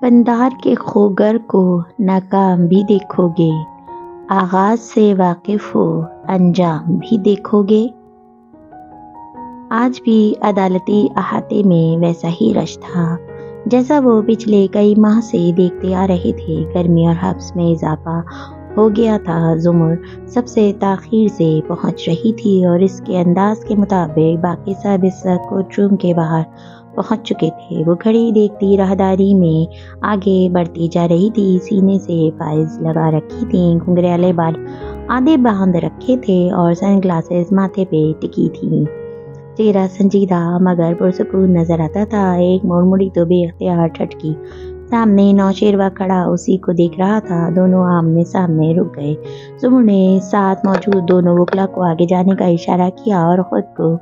بندار کے خوگر کو ناکام بھی دیکھو گے، آغاز سے واقف ہو انجام بھی دیکھو گے۔ آج بھی عدالتی احاطے میں ویسا ہی رش تھا جیسا وہ پچھلے کئی ماہ سے دیکھتے آ رہے تھے۔ گرمی اور حبس میں اضافہ ہو گیا تھا۔ زمر سب سے تاخیر سے پہنچ رہی تھی اور اس کے انداز کے مطابق باقی سب اس وقت کورٹ روم کے باہر پہنچ چکے تھے۔ وہ گھڑی دیکھتی راہداری میں آگے بڑھتی جا رہی تھی۔ سینے سے فائز لگا رکھی تھی، گھنگریالے بال آدھے باندھ رکھے تھے اور سن گلاسز ماتھے پہ ٹکی تھی۔ چہرہ سنجیدہ مگر پرسکون نظر آتا تھا۔ ایک موڑ مڑی تو بے اختیار ٹھٹکی۔ سامنے نوشیروہ کھڑا اسی کو دیکھ رہا تھا۔ دونوں آمنے سامنے رک گئے۔ زمر نے ساتھ موجود دونوں وکلا کو آگے جانے کا اشارہ کیا اور خود کو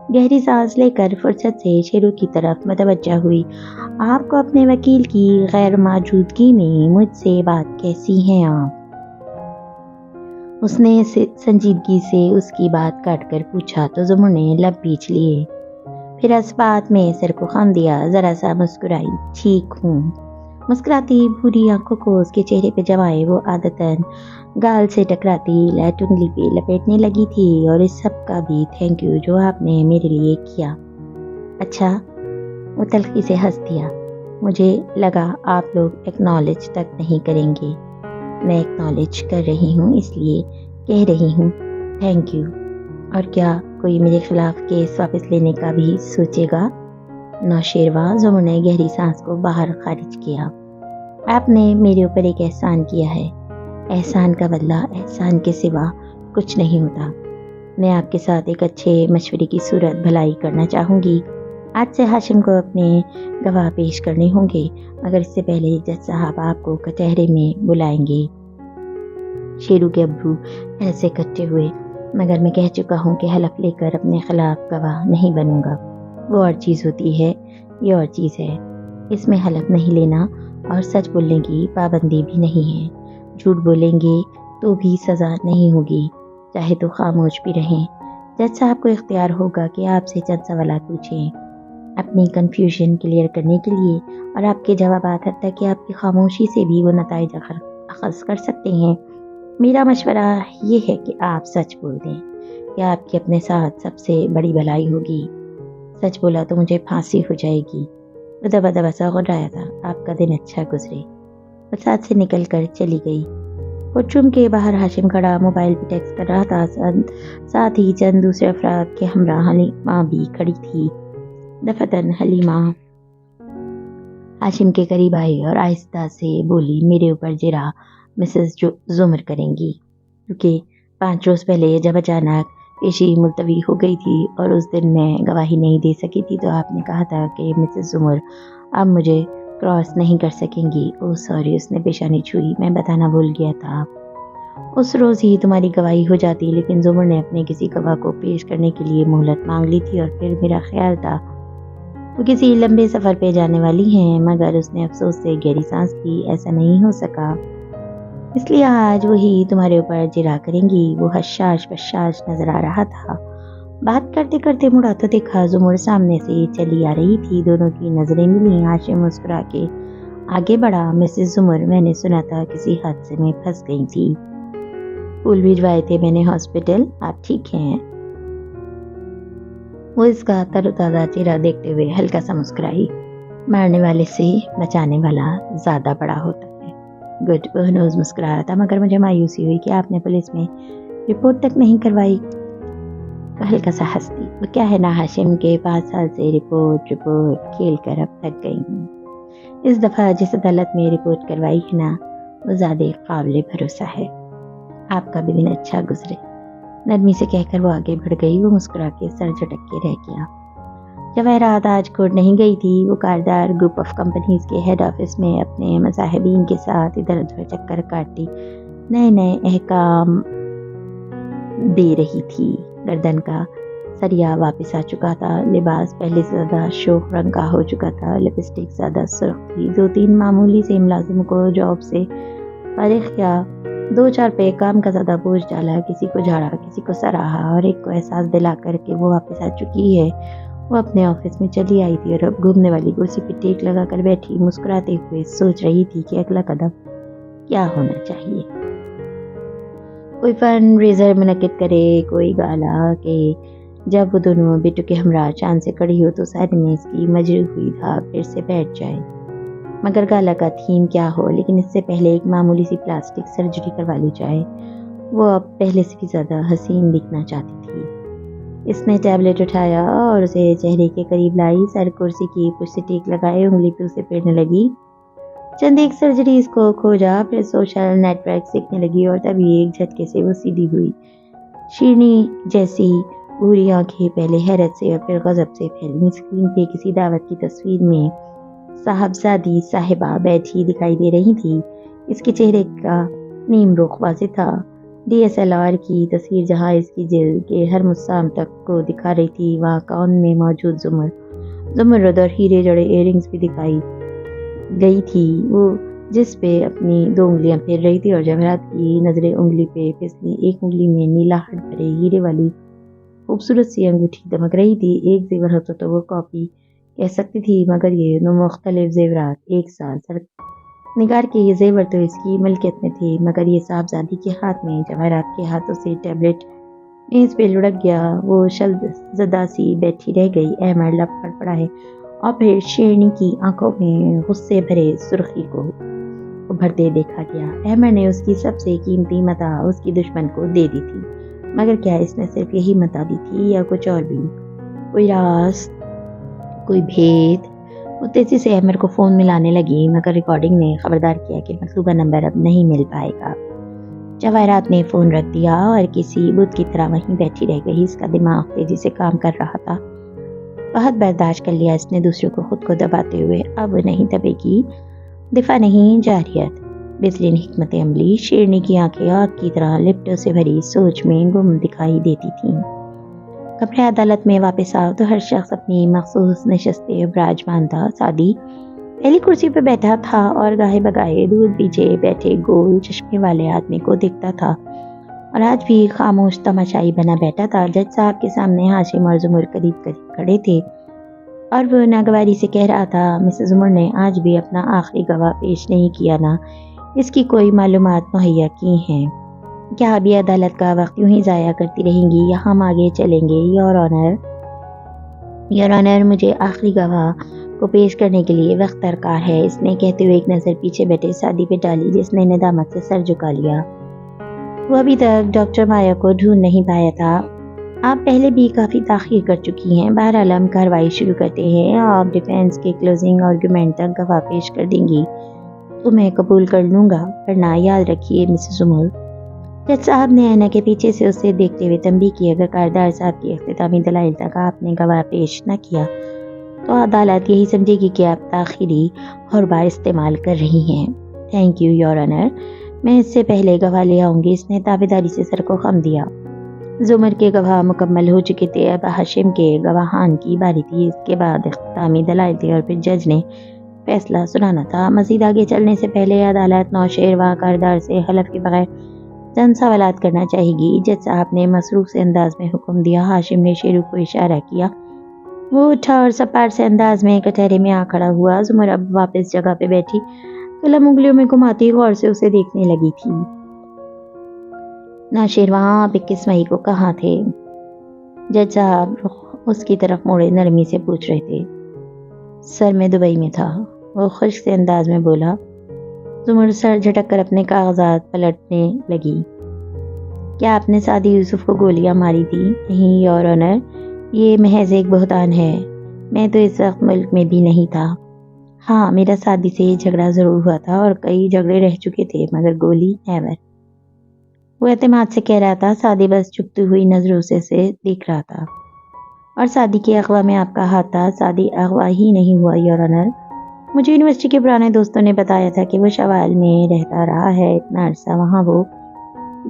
گہری سانس لے کر فرصت سے شیرو کی طرف متوجہ ہوئی۔ آپ کو اپنے وکیل کی غیر موجودگی میں مجھ سے بات کیسی ہے آپ؟ اس نے سنجیدگی سے اس کی بات کاٹ کر پوچھا تو زمر نے لب پیچھ لیے، پھر اس بات میں سر کو خم دیا، ذرا سا مسکرائی۔ ٹھیک ہوں۔ مسکراتی بھوری آنکھوں کو اس کے چہرے پہ جمائے وہ عادتاً گال سے ٹکراتی لٹ انگلی پہ لپیٹنے لگی تھی، اور اس سب کا بھی تھینک یو جو آپ نے میرے لیے کیا۔ اچھا، وہ تلخی سے ہنس دیا۔ مجھے لگا آپ لوگ ایکنالج تک نہیں کریں گے۔ میں ایکنالج کر رہی ہوں، اس لیے کہہ رہی ہوں تھینک یو۔ اور کیا کوئی میرے خلاف کیس واپس لینے کا بھی سوچے گا؟ نوشیروہ، زمر نے گہری سانس کو باہر خارج کیا۔ آپ نے میرے اوپر ایک احسان کیا ہے۔ احسان کا بدلہ احسان کے سوا کچھ نہیں ہوتا۔ میں آپ کے ساتھ ایک اچھے مشورے کی صورت بھلائی کرنا چاہوں گی۔ آج سے ہاشم کو اپنے گواہ پیش کرنے ہوں گے، مگر اس سے پہلے جج صاحب آپ کو کچہرے میں بلائیں گے۔ شیرو کے ابرو ایسے کٹے ہوئے، مگر میں کہہ چکا ہوں کہ حلف لے کر اپنے خلاف گواہ نہیں بنوں گا۔ وہ اور چیز ہوتی ہے، یہ اور چیز ہے۔ اس میں حلف نہیں لینا اور سچ بولنے کی پابندی بھی نہیں ہے۔ جھوٹ بولیں گے تو بھی سزا نہیں ہوگی، چاہے تو خاموش بھی رہیں۔ جج صاحب کو اختیار ہوگا کہ آپ سے چند سوالات پوچھیں اپنی کنفیوژن کلیئر کرنے کے لیے، اور آپ کے جوابات حتیٰ کہ آپ کی خاموشی سے بھی وہ نتائج اخذ کر سکتے ہیں۔ میرا مشورہ یہ ہے کہ آپ سچ بول دیں، یہ آپ کی اپنے ساتھ سب سے بڑی بھلائی ہوگی۔ سچ بولا تو مجھے پھانسی ہو جائے گی۔ وہ دبا دبا سا غرایا تھا۔ آپ کا دن اچھا گزرے۔ وہ ساتھ سے نکل کر چلی گئی۔ کورٹ روم کے باہر ہاشم کھڑا موبائل پہ ٹیکسٹ کر رہا تھا۔ ساتھ ہی چند دوسرے افراد کے ہمراہ حلیمہ بھی کھڑی تھی۔ دفعتاً حلیمہ ہاشم کے قریب آئی اور آہستہ سے بولی، میرے اوپر جرح مسز زمر کریں گی، کیونکہ 5 روز پہلے جب اچانک پیشی ملتوی ہو گئی تھی اور اس دن میں گواہی نہیں دے سکی تھی تو آپ نے کہا تھا کہ مسز زمر اب مجھے کراس نہیں کر سکیں گی۔ اوہ سوری، اس نے پیشانی چھوئی، میں بتانا بھول گیا تھا۔ اس روز ہی تمہاری گواہی ہو جاتی، لیکن زمر نے اپنے کسی گواہ کو پیش کرنے کے لیے مہلت مانگ لی تھی، اور پھر میرا خیال تھا وہ کسی لمبے سفر پہ جانے والی ہیں، مگر اس نے افسوس سے گہری سانس لی، ایسا نہیں ہو سکا، اس لیے آج وہی تمہارے اوپر جرح کریں گی۔ وہ حشاش بشاش نظر آ رہا تھا۔ بات کرتے کرتے مڑا تو دیکھا زمر سامنے سے چلی آ رہی تھی۔ دونوں کی نظریں ملی۔ ہاشم مسکرا کے آگے بڑھا، مسز زمر، میں نے سنا تھا کسی حادثے میں پھنس گئی تھی، پھول بھجوائے تھے میں نے ہاسپٹل، آپ ٹھیک ہیں؟ وہ اس کا تر و تازہ چہرہ دیکھتے ہوئے ہلکا سا مسکرائی۔ مارنے والے سے بچانے والا زیادہ بڑا ہوتا ہے۔ گڈ، وہ نوز مسکرا رہا تھا، مگر مجھے مایوسی ہوئی کہ آپ نے پولیس میں رپورٹ تک نہیں کروائی۔ وہ ہلکا سا ہنسی، وہ کیا ہے نا ہاشم کے 5 سال سے رپورٹ کھیل کر اب تک گئی ہوں۔ اس دفعہ جس عدالت میں رپورٹ کروائی ہے نا، وہ زیادہ قابل بھروسہ ہے۔ آپ کا بھی دن اچھا گزرے۔ نرمی سے کہہ کر وہ آگے بڑھ گئی۔ وہ مسکرا کے سر جھٹک کے رہ گیا۔ جواہرات آج کورٹ نہیں گئی تھی۔ وہ کاردار گروپ آف کمپنیز کے ہیڈ آفس میں اپنے مصاحبین کے ساتھ ادھر ادھر چکر کاٹتی نئے احکام دے رہی تھی۔ گردن کا سریا واپس آ چکا تھا، لباس پہلے سے زیادہ شوخ رنگ کا ہو چکا تھا، لپسٹک زیادہ سرخ تھی۔ 2-3 معمولی سے ملازموں کو جاب سے فارغ کیا، 2-4 پہ کام کا زیادہ بوجھ ڈالا، کسی کو جھاڑا، کسی کو سراہا، اور ایک کو احساس دلا کر کے وہ واپس آ چکی ہے وہ اپنے آفس میں چلی آئی تھی اور اب گھومنے والی کرسی پہ ٹیک لگا کر بیٹھی مسکراتے ہوئے سوچ رہی تھی کہ اگلا قدم کیا ہونا چاہیے۔ کوئی فن ریزر منعقد کرے، کوئی گالا کہ جب وہ دونوں بیٹوں کے ہمراہ چاند سے کڑی ہو تو سائڈ میں اس کی مجری ہوئی دھاگ پھر سے بیٹھ جائے۔ مگر گالا کا تھیم کیا ہو، لیکن اس سے پہلے ایک معمولی سی پلاسٹک سرجری کروا لی جائے۔ وہ اب پہلے سے بھی زیادہ حسین دکھنا چاہتی تھی۔ اس نے ٹیبلٹ اٹھایا اور اسے چہرے کے قریب لائی، سر کرسی کی پشت سے ٹیک لگائے، انگلی پہ اسے پھیرنے لگی۔ چند ایک سرجریز کو کھوجا، پھر سوشل نیٹ ورک سیکھنے لگی اور تبھی ایک جھٹکے سے وہ سیدھی ہوئی۔ شیرنی جیسی بھوری آنکھیں پہلے حیرت سے اور پھر غضب سے پھیلی۔ اسکرین پہ کسی دعوت کی تصویر میں صاحبزادی صاحبہ بیٹھی دکھائی دے رہی تھی۔ اس کے چہرے کا نیم رخ واضح تھا۔ DSLR کی تصویر جہاں اس کی جلد کے ہر مسام تک کو دکھا رہی تھی، وہاں کان میں موجود زمرد اور ہیرے جڑے ایئرنگز بھی دکھائی گئی تھی، وہ جس پہ اپنی 2 انگلیاں پھیر رہی تھی اور جواہرات کی نظریں انگلی پہ پھسلی۔ ایک انگلی میں نیلا ہٹ بھرے ہیرے والی خوبصورت سی انگوٹھی دمک رہی تھی۔ ایک زیور ہوتا تو وہ کاپی کہہ سکتی تھی، مگر یہ 2 مختلف زیورات ایک ساتھ۔ نگار کے یہ زیور تو اس کی ملکیت میں تھے، مگر یہ صاحبزادی کے ہاتھ میں۔ جواہرات کے ہاتھوں سے ٹیبلٹ میز پہ لڑک گیا، وہ شلزدہ سی بیٹھی رہ گئی۔ احمد لب پڑا ہے اور پھر شیرنی کی آنکھوں میں غصے بھرے سرخی کو ابھرتے دیکھا گیا۔ احمد نے اس کی سب سے قیمتی متاع اس کی دشمن کو دے دی تھی، مگر کیا اس نے صرف یہی متاع دی تھی یا کچھ اور بھی؟ کوئی راز، کوئی بھید؟ وہ تیزی سے احمد کو فون ملانے لگی، مگر ریکارڈنگ نے خبردار کیا کہ مطلوبہ نمبر اب نہیں مل پائے گا۔ جواہرات نے فون رکھ دیا اور کسی بت کی طرح وہیں بیٹھی رہ گئی۔ اس کا دماغ تیزی سے کام کر رہا تھا۔ بہت برداشت کر لیا اس نے دوسروں کو خود کو دباتے ہوئے، اب نہیں دبے گی۔ دفاع نہیں، جارحیت، بہترین حکمت عملی۔ شیرنی کی آنکھیں آگ کی طرح لپٹوں سے بھری سوچ میں گم دکھائی دیتی تھیں۔ قبر عدالت میں واپس آؤ تو ہر شخص اپنی مخصوص نشست براجمان تھا۔ سعدی پہلی کرسی پہ بیٹھا تھا اور گاہے بگاہے دودھ پیچھے بیٹھے گول چشمے والے آدمی کو دیکھتا تھا، اور آج بھی خاموش تماشائی بنا بیٹھا تھا۔ جج صاحب کے سامنے ہاشم اور زمر قریب قریب کھڑے تھے اور وہ ناگواری سے کہہ رہا تھا، مسز زمر نے آج بھی اپنا آخری گواہ پیش نہیں کیا، نہ اس کی کوئی معلومات مہیا کی ہیں۔ کیا ابھی عدالت کا وقت یوں ہی ضائع کرتی رہیں گی یا ہم آگے چلیں گے؟ یور آنر، مجھے آخری گواہ کو پیش کرنے کے لیے وقت درکار ہے، اس نے کہتے ہوئے ایک نظر پیچھے بیٹھے سعدی پہ ڈالی، جس نے ندامت سے سر جھکا لیا۔ وہ ابھی تک ڈاکٹر مایا کو ڈھونڈ نہیں پایا تھا۔ آپ پہلے بھی کافی تاخیر کر چکی ہیں۔ بہرحال ہم کارروائی شروع کرتے ہیں۔ آپ ڈیفینس کے کلوزنگ آرگومنٹ تک گواہ پیش کر دیں گی تو میں قبول کر لوں گا، ورنہ یاد رکھیے مسز زمر، جج صاحب نے آئینہ کے پیچھے سے اسے دیکھتے ہوئے تنبیہ کی، اگر کاردار صاحب کی اختتامی دلائل تک آپ نے گواہ پیش نہ کیا تو عدالت یہی سمجھے گی کہ آپ تاخیری حربہ استعمال کر رہی ہیں۔ تھینک یو یور آنر، میں اس سے پہلے گواہ لے آؤں گی۔ اس نے تابعداری سے سر کو خم دیا۔ زمر کے گواہ مکمل ہو چکے تھے، اب ہاشم کے گواہان کی باری تھی۔ اس کے بعد اختتامی دلائل تھے اور پھر جج نے فیصلہ سنانا تھا۔ مزید آگے چلنے سے پہلے عدالت نوشہر و کاردار سے حلف کے بغیر چند سوالات کرنا چاہے گی۔ جج صاحب نے مصروف سے انداز میں حکم دیا۔ ہاشم نے شیرو کو اشارہ کیا، وہ اٹھا اور سپاٹ سے انداز میں کٹہرے میں آ کھڑا ہوا۔ زمر اب واپس جگہ پہ بیٹھی قلم انگلیوں میں گھماتی غور سے اسے دیکھنے لگی تھی۔ نوشہر، وہاں آپ 21 مئی کو کہاں تھے؟ جج صاحب اس کی طرف موڑے نرمی سے پوچھ رہے تھے۔ سر، میں دبئی میں تھا، وہ خشک سے انداز میں بولا۔ زمر سر جھٹک کر اپنے کاغذات پلٹنے لگی۔ کیا آپ نے سعدی یوسف کو گولیاں ماری تھی؟ نہیں یور آنر، یہ محض ایک بہتان ہے، میں تو اس وقت ملک میں بھی نہیں تھا۔ ہاں، میرا سعدی سے جھگڑا ضرور ہوا تھا اور کئی جھگڑے رہ چکے تھے، مگر گولی نیور۔ وہ اعتماد سے کہہ رہا تھا۔ سعدی بس چپتی ہوئی نظروں سے اسے دیکھ رہا تھا۔ اور سعدی کے اغوا میں آپ کا ہاتھ تھا؟ سعدی اغوا ہی نہیں ہوا یور آنر، مجھے یونیورسٹی کے پرانے دوستوں نے بتایا تھا کہ وہ شوال میں رہتا رہا ہے اتنا عرصہ، وہاں وہ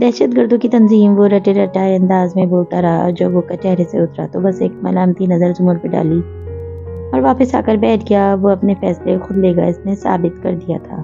دہشت گردوں کی تنظیم۔ وہ رٹے رٹائے انداز میں بولتا رہا۔ جب وہ کچہرے سے اترا تو بس ایک ملامتی نظر زمر پہ ڈالی اور واپس آ کر بیٹھ گیا۔ وہ اپنے فیصلے خود لے گا، اس نے ثابت کر دیا تھا۔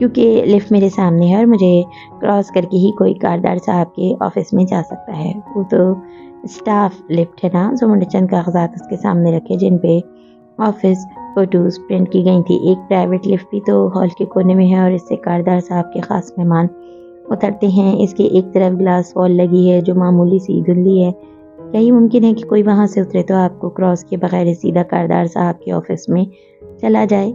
کیونکہ لفٹ میرے سامنے ہے اور مجھے کراس کر کے ہی کوئی کاردار صاحب کے آفس میں جا سکتا ہے۔ وہ تو اسٹاف لفٹ ہے نا۔ زمر نے چند کاغذات اس کے سامنے رکھے جن پہ آفس فوٹوز پرنٹ کی گئی تھی۔ ایک پرائیویٹ لفٹ بھی تو ہال کے کونے میں ہے اور اس سے کاردار صاحب کے خاص مہمان اترتے ہیں۔ اس کے ایک طرف گلاس وال لگی ہے جو معمولی سی دھندلی ہے۔ کیا یہ ممکن ہے کہ کوئی وہاں سے اترے تو آپ کو کراس کے بغیر سیدھا کاردار صاحب کے آفس میں چلا جائے؟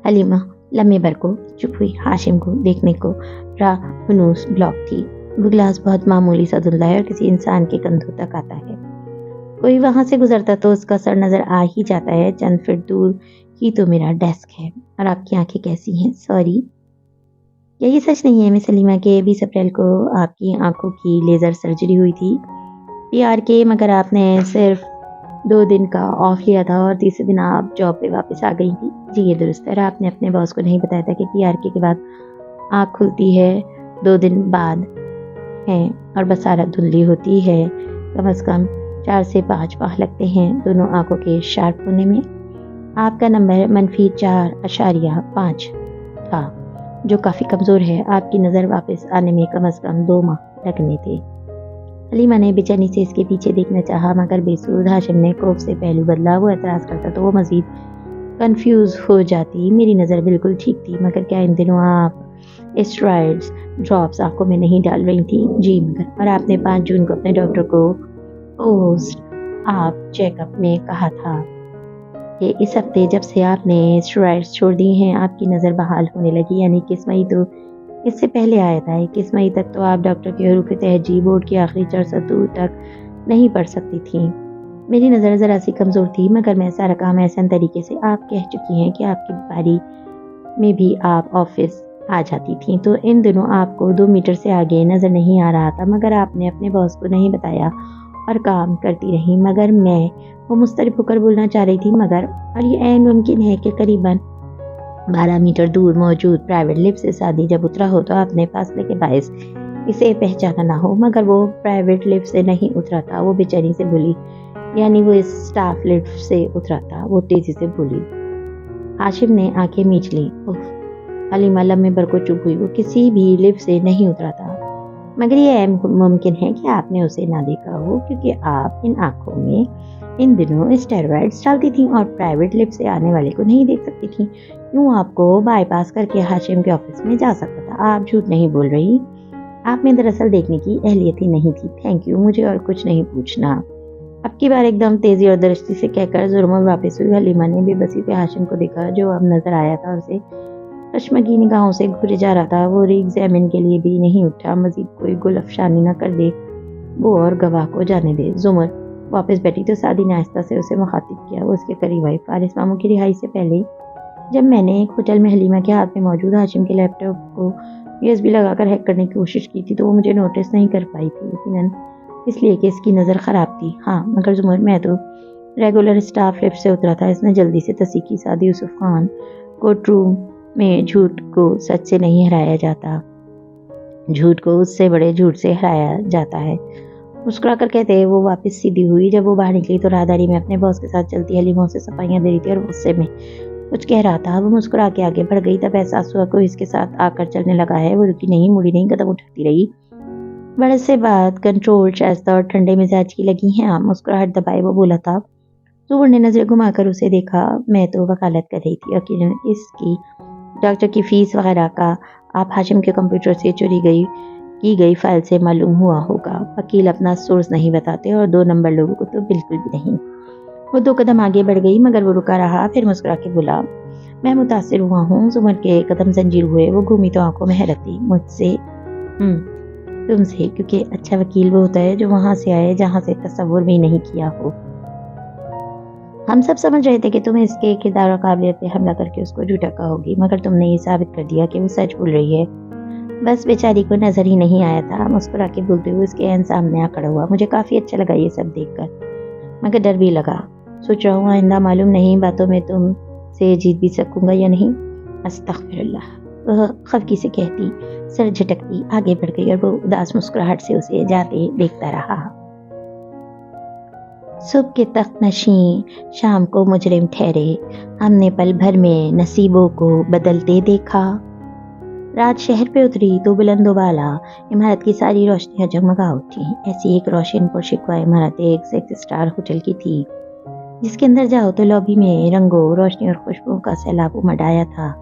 حلیمہ لمحے بھر کو چپ ہوئی۔ ہاشم کو دیکھنے کو راہ ہنوز بلاک تھی۔ وہ گلاس بہت معمولی سا دھندلا ہے اور کسی انسان کے کندھوں تک آتا ہے۔ کوئی وہاں سے گزرتا تو اس کا سر نظر آ ہی جاتا ہے۔ چند فٹ دور ہی تو میرا ڈیسک ہے۔ اور آپ کی آنکھیں کیسی ہیں؟ سوری، کیا یہ سچ نہیں ہے مس حلیمہ کہ 20 اپریل کو آپ کی آنکھوں کی لیزر سرجری ہوئی تھی؟ PR کے، مگر آپ نے صرف 2 دن کا آف لیا تھا اور تیسرے دن آپ جاب پہ واپس آ گئی تھی۔ جی یہ درست ہے۔ اور آپ نے اپنے باس کو نہیں بتایا تھا کہ PR کے بعد آنکھ کھلتی ہے 2 دن بعد ہے اور بصارت دھندلی ہوتی ہے۔ کم از کم 4 سے 5 ماہ لگتے ہیں دونوں آنکھوں کے شارپ ہونے میں۔ آپ کا نمبر -4.5 تھا جو کافی کمزور ہے۔ آپ کی نظر واپس آنے میں کم از کم 2 ماہ لگنے تھے۔ حلیمہ نے بے چینی سے اس کے پیچھے دیکھنا چاہا مگر بے سود۔ ہاشم نے کوف سے پہلو بدلا۔ وہ اعتراض کرتا تو وہ مزید کنفیوز ہو جاتی۔ میری نظر بالکل ٹھیک تھی، مگر کیا ان دنوں آپ اسٹیرائڈز ڈراپس آنکھوں میں نہیں ڈال رہی تھی؟ جی مگر۔ اور آپ نے 5 جون کو اپنے ڈاکٹر کو پوسٹ آپ چیک اپ میں کہا تھا کہ اس ہفتے جب سے آپ نے اسٹیرائڈز چھوڑ دی ہیں آپ کی نظر بحال ہونے لگی، یعنی 21 مئی تو اس سے پہلے آیا تھا۔ 21 مئی تک تو آپ ڈاکٹر کے حروف تہجی بورڈ کی آخری 4 سطور تک نہیں پڑھ سکتی تھیں۔ میری نظر ذرا سی کمزور تھی، مگر میں سارا کام احسن طریقے سے آپ کہہ چکی ہیں کہ آپ کی بیماری میں بھی آپ آفس آ جاتی تھیں، تو ان دنوں آپ کو 2 میٹر سے آگے نظر نہیں آ رہا تھا، مگر آپ نے اپنے باس کو نہیں بتایا اور کام کرتی رہی۔ مگر میں، وہ مضطرب ہو کر بولنا چاہ رہی تھی مگر، اور یہ عین ممکن ہے کہ قریباً 12 میٹر دور موجود پرائیویٹ لفٹ سے سادی جب اترا ہو تو آپ نے فاصلے کے باعث اسے پہچانا نہ ہو، مگر وہ پرائیویٹ لفٹ سے نہیں اترا تھا۔ وہ بے چینی سے بولی، یعنی وہ اسٹاف لفٹ سے اترا تھا؟ وہ تیزی سے بولی۔ ہاشم نے آنکھیں میچ لی۔ حلیمہ لمحے بھر کو چپ ہوئی۔ وہ کسی بھی لفٹ سے نہیں اترا تھا، مگر یہ ممکن ہے کہ آپ نے اسے نہ دیکھا ہو کیونکہ آپ ان آنکھوں میں ان دنوں اسٹیرائڈز ڈالتی تھیں اور پرائیویٹ لفٹ سے آنے والے کو نہیں دیکھ سکتی تھیں۔ یوں آپ کو بائی پاس کر کے ہاشم کے آفس میں جا سکتا تھا۔ آپ جھوٹ نہیں بول رہی۔ آپ میں دراصل دیکھنے کی اہلیت ہی نہیں تھی۔ تھینک یو، مجھے اور کچھ نہیں پوچھنا۔ اب کی بار ایک دم تیزی اور درستی سے کہہ کر ظلموں واپس ہوئی۔ حلیمہ نے بے بسی سے ہاشم کو دیکھا جو اب نظر آیا تھا اور اسے کشمگی نگاہوں سے گھورے جا رہا تھا۔ وہ ری ایگزامن کے لیے بھی نہیں اٹھا۔ مزید کوئی گل افشانی نہ کر دے وہ اور گواہ کو جانے دے۔ زمر واپس بیٹھی تو سادی نے آہستہ سے اسے مخاطب کیا۔ وہ اس کے قریب آئی۔ فارس ماموں کی رہائی سے پہلے جب میں نے ایک ہوٹل میں حلیمہ کے ہاتھ میں موجود ہاشم کے لیپ ٹاپ کو USB لگا کر ہیک کرنے کی کوشش کی تھی تو وہ مجھے نوٹس نہیں کر پائی تھی، یقیناً اس لیے کہ اس کی نظر خراب تھی۔ ہاں مگر زمر، میں تو ریگولر اسٹاف لفٹ سے اترا تھا۔ اس نے جلدی سے تصحیح کی۔ سادی یوسف خان، کورٹ روم میں جھوٹ کو سچ سے نہیں ہرایا جاتا، جھوٹ کو اس سے بڑے جھوٹ سے ہرایا جاتا ہے۔ مسکرا کر کہتے وہ واپس سیدھی ہوئی۔ جب وہ باہر نکلی تو راہداری میں اپنے باس کے ساتھ چلتی حلیمہ سے صفائیاں دے رہی تھی اور غصے میں کچھ کہہ رہا تھا۔ وہ مسکرا کے آگے بڑھ گئی۔ تب احساس ہوا کوئی اس کے ساتھ آ کر چلنے لگا ہے۔ وہ رکی نہیں، مڑی نہیں، قدم اٹھاتی رہی۔ بڑے سے بات کنٹرول، شائستہ اور ٹھنڈے مزاج کی لگی ہیں آپ۔ مسکراہٹ دبائے وہ بولا تھا۔ زبور نے نظریں گھما کر اسے دیکھا۔ میں تو وکالت کر رہی تھی، یقیناً اس کی ڈاکٹر کی فیس وغیرہ کا آپ ہاشم کے کمپیوٹر سے چوری کی گئی فائل سے معلوم ہوا ہوگا۔ وکیل اپنا سورس نہیں بتاتے اور 2 نمبر لوگوں کو تو بالکل بھی نہیں۔ وہ 2 قدم آگے بڑھ گئی مگر وہ رکا رہا، پھر مسکرا کے بولا، میں متاثر ہوا ہوں۔ زمر کے قدم زنجیر ہوئے۔ وہ گھومی تو آنکھوں میں حیرت تھی۔ مجھ سے؟ تم سے، کیونکہ اچھا وکیل وہ ہوتا ہے جو وہاں سے آئے جہاں سے تصور بھی نہیں کیا ہو۔ ہم سب سمجھ رہے تھے کہ تم اس کے کردار اور قابلیت پہ حملہ کر کے اس کو جھوٹا کہو گی، مگر تم نے یہ ثابت کر دیا کہ وہ سچ بول رہی ہے۔ بس بیچاری کو نظر ہی نہیں آیا تھا۔ مسکرا کے بولتے ہوئے اس کے عین سامنے آ کھڑا ہوا۔ مجھے کافی اچھا لگا یہ سب دیکھ کر، مگر ڈر بھی لگا۔ سوچ رہا ہوں آئندہ معلوم نہیں باتوں میں تم سے جیت بھی سکوں گا یا نہیں۔ استغفر اللہ، وہ خفگی سے کہتی، سر جھٹکتی آگے بڑھ گئی اور وہ اداس مسکراہٹ سے اسے جاتے دیکھتا رہا۔ صبح کے تخت نشین شام کو مجرم ٹھہرے، ہم نے پل بھر میں نصیبوں کو بدلتے دیکھا۔ رات شہر پہ اتری تو بلند و بالا عمارت کی ساری روشنیاں جگمگا اٹھی۔ ایسی ایک روشن پر شکوہ عمارت ایک 6 اسٹار ہوٹل کی تھی، جس کے اندر جاؤ تو لابی میں رنگوں، روشنی اور خوشبو کا سیلاب امڈ آیا تھا۔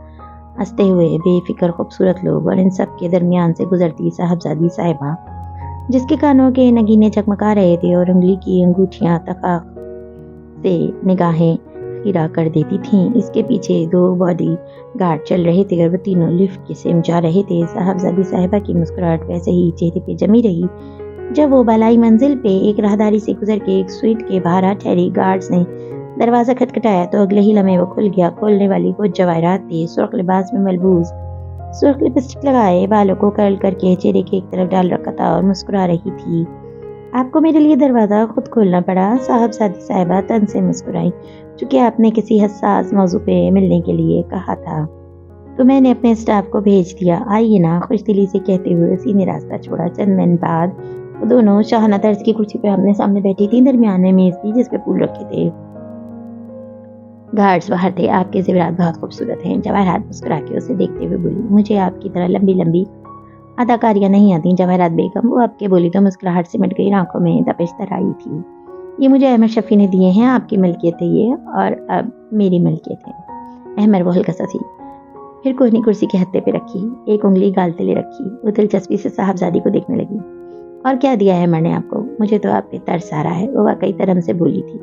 ہنستے ہوئے بے فکر خوبصورت لوگ اور ان سب کے درمیان سے گزرتی صاحبزادی صاحبہ، جس کے کانوں کے نگینے چکمکا رہے تھے اور انگلی کی انگوٹھیاں اتفاق سے نگاہیں خیرہ کر دیتی تھیں۔ اس کے پیچھے 2 باڈی گارڈ چل رہے تھے اور وہ تینوں لفٹ کی سمت جا رہے تھے۔ صاحبزادی صاحبہ کی مسکراہٹ ویسے ہی چہرے پہ جمی رہی جب وہ بالائی منزل پہ ایک راہداری سے گزر کے ایک سویٹ کے باہر ٹھہری۔ گارڈز نے دروازہ کھٹکھٹایا تو اگلے ہی لمحے وہ کھل گیا۔ کھولنے والی کچھ جواہرات تھی، سرخ لباس میں ملبوس، سرخ لپسٹک لگائے، بالوں کو کرل کر کے چہرے کے ایک طرف ڈال رکھا تھا اور مسکرا رہی تھی۔ آپ کو میرے لیے دروازہ خود کھولنا پڑا؟ صاحبزادی صاحبہ تن سے مسکرائی، چونکہ آپ نے کسی حساس موضوع پہ ملنے کے لیے کہا تھا تو میں نے اپنے اسٹاف کو بھیج دیا۔ آئیے نا، خوش دلی سے کہتے ہوئے اسی نے راستہ چھوڑا۔ چند منٹ بعد وہ دونوں شاہانہ طرز کی کرسی پہ آمنے سامنے بیٹھی تھیں۔ درمیان میں میز تھی جس پہ پھول رکھے تھے۔ گارڈز باہر تھے۔ آپ کے زیورات بہت خوبصورت ہیں، جواہرات مسکرا کے اسے دیکھتے ہوئے بولی۔ مجھے آپ کی طرح لمبی لمبی اداکاریاں نہیں آتی جواہرات بیگم، وہ آپ کے بولی تو مسکراہٹ سمٹ گئی، آنکھوں میں تپش تر آئی تھی۔ یہ مجھے احمد شفیع نے دیے ہیں، آپ کی ملکیت ہے یہ، اور اب میری ملکیت ہے۔ احمد وہ ہلکا سا تھی، پھر کوہنی کرسی کے ہتھے پہ رکھی، ایک انگلی گال تلے رکھی۔ وہ دلچسپی سے صاحبزادی کو دیکھنے لگی۔ اور کیا دیا ہے احمد نے آپ کو؟ مجھے تو آپ پہ ترس آ رہا ہے، وہ واقعی طرح سے بولی تھی۔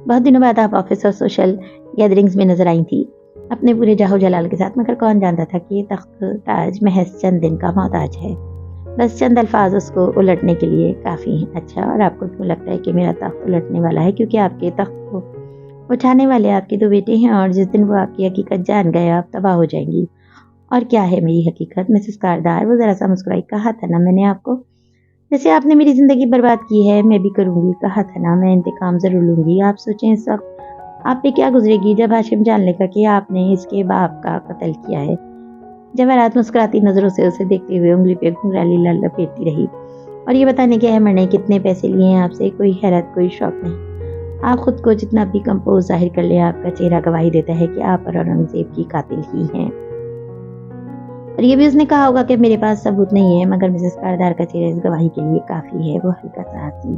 بہت دنوں بعد آپ آفس اور سوشل گیدرنگز میں نظر آئی تھی اپنے پورے جاہو جلال کے ساتھ، مگر کون جانتا تھا کہ یہ تخت تاج محض چند دن کا محتاج ہے، بس چند الفاظ اس کو الٹنے کے لیے کافی ہیں۔ اچھا، اور آپ کو کیوں لگتا ہے کہ میرا تخت الٹنے والا ہے؟ کیونکہ آپ کے تخت کو اٹھانے والے آپ کے 2 بیٹے ہیں، اور جس دن وہ آپ کی حقیقت جان گئے آپ تباہ ہو جائیں گی۔ اور کیا ہے میری حقیقت مسز کاردار؟ وہ ذرا سا مسکرائی۔ کہا تھا نا میں نے آپ کو، جیسے آپ نے میری زندگی برباد کی ہے میں بھی کروں گی۔ کہا تھا نا میں انتقام ضرور لوں گی۔ آپ سوچیں اس وقت آپ پہ کیا گزرے گی جب ہاشم جان لے گا کہ آپ نے اس کے باپ کا قتل کیا ہے۔ جواہرات مسکراتی نظروں سے اسے دیکھتے ہوئے انگلی پہ گھنگرالی لال لپیٹتی رہی۔ اور یہ بتانے کے احمد نے کتنے پیسے لیے ہیں آپ سے؟ کوئی حیرت، کوئی شوق نہیں۔ آپ خود کو جتنا بھی کمپوز ظاہر کر لیں، آپ کا چہرہ گواہی دیتا ہے کہ آپ اورنگزیب کی قاتل ہی ہیں۔ اور یہ بھی اس نے کہا ہوگا کہ میرے پاس ثبوت نہیں ہے، مگر مسز کاردار کا چہرہ اس گواہی کے لیے کافی ہے۔ وہ ہلکا سا ہنسی۔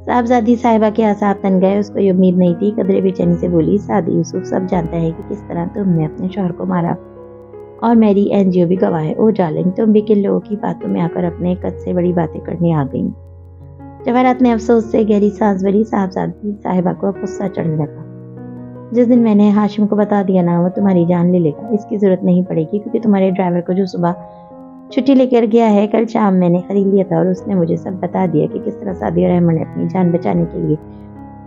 صاحبزادی صاحبہ کے اعصاب تن گئے، اس کو یہ امید نہیں تھی۔ قدرے بے چینی سے بولی، سعد یوسف سب جانتا ہے کہ کس طرح تم نے اپنے شوہر کو مارا، اور میری این جی او بھی گواہ ہے۔ او ڈارلنگ، تم بھی کن لوگوں کی باتوں میں آ کر اپنے قد سے بڑی باتیں کرنے آ گئیں۔ جواہرات نے افسوس سے گہری سانس بھری۔ صاحبزادی صاحبہ کو غصہ چڑھنے لگا۔ جس دن میں نے ہاشم کو بتا دیا نا وہ تمہاری جان لے لے گا، اس کی ضرورت نہیں پڑے گی، کیونکہ تمہارے ڈرائیور کو جو صبح چھٹی لے کر گیا ہے کل شام میں نے خرید لیا تھا، اور اس نے مجھے سب بتا دیا کہ کس طرح سعدی اور احمد نے اپنی جان بچانے کے لیے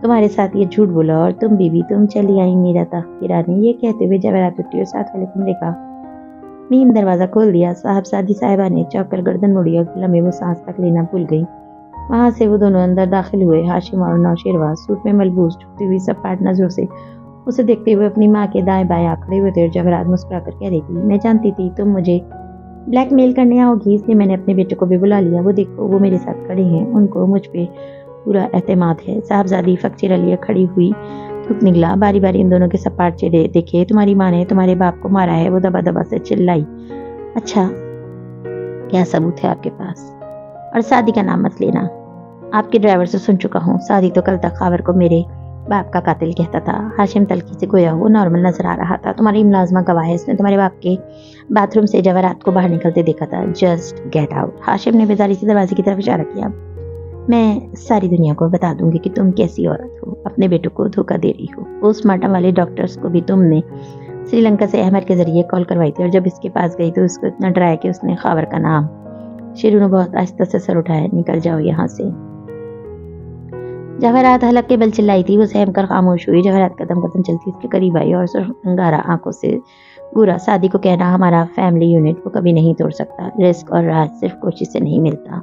تمہارے ساتھ یہ جھوٹ بولا، اور تم بھی تم چلی آئی میرا تخت گرانے۔ یہ کہتے ہوئے جواہرات اٹھی اور ساتھ والے کمرے کا نیم دروازہ کھول دیا۔ صاحبزادی صاحبہ نے چوک کر گردن مڑی اور لمحے وہ سانس تک لینا بھول گئی۔ وہاں سے وہ دونوں اندر داخل ہوئے۔ ہاشم اور نوشیروان سوٹ میں ملبوس جھکتی ہوئی سپاٹ نظروں سے اسے دیکھتے ہوئے اپنی ماں کے دائیں بائیں کھڑے ہوئے تھے، اور جواہرات مسکرا کر کہہ رہی تھی، میں جانتی تھی تم مجھے بلیک میل کرنے آؤ گی، اس لیے میں نے اپنے بیٹے کو بھی بلا لیا۔ وہ دیکھو وہ میرے ساتھ کھڑے ہیں، ان کو مجھ پہ پورا اعتماد ہے۔ صاحبزادی فقچرہ لیے کھڑی ہوئی تھوک نگلا۔ باری باری ان دونوں کے سپاٹ چہرے دیکھے۔ تمہاری ماں نے تمہارے باپ کو مارا ہے، وہ دبا دبا سے چلائی۔ اچھا، کیا ثبوت ہے آپ کے پاس؟ اور سعدی کا نام مت لینا، آپ کے ڈرائیور سے سن چکا ہوں، سعدی تو کل تک خاور کو میرے باپ کا قاتل کہتا تھا۔ ہاشم تلخی سے گویا وہ نارمل نظر آ رہا تھا۔ تمہاری ملازمہ گواہ ہے، اس نے تمہارے باپ کے باتھ روم سے جواہرات کو باہر نکلتے دیکھا تھا۔ Just get out. ہاشم نے بیزاری سے دروازے کی طرف اشارہ کیا۔ میں ساری دنیا کو بتا دوں گی کہ تم کیسی عورت ہو، اپنے بیٹوں کو دھوکہ دے رہی ہو۔ پوسٹ مارٹم والے ڈاکٹرز کو بھی تم نے سری لنکا سے احمد کے ذریعے کال کروائی تھی، اور جب اس کے پاس گئی تو اس کو اتنا ڈرایا کہ اس نے خاور کا نام۔ شیرو نے بہت آہستہ سے سر اٹھایا۔ نکل جاؤ یہاں سے۔ جواہرات حلق کے بل چلائی تھی، وہ سہم کر خاموش ہوئی۔ جواہرات قدم قدم چلتی اس کے قریب آئی اور سرخ انگارہ آنکھوں سے گورا، سعدی کو کہنا ہمارا فیملی یونٹ وہ کبھی نہیں توڑ سکتا، رزق اور راز صرف کوشش سے نہیں ملتا۔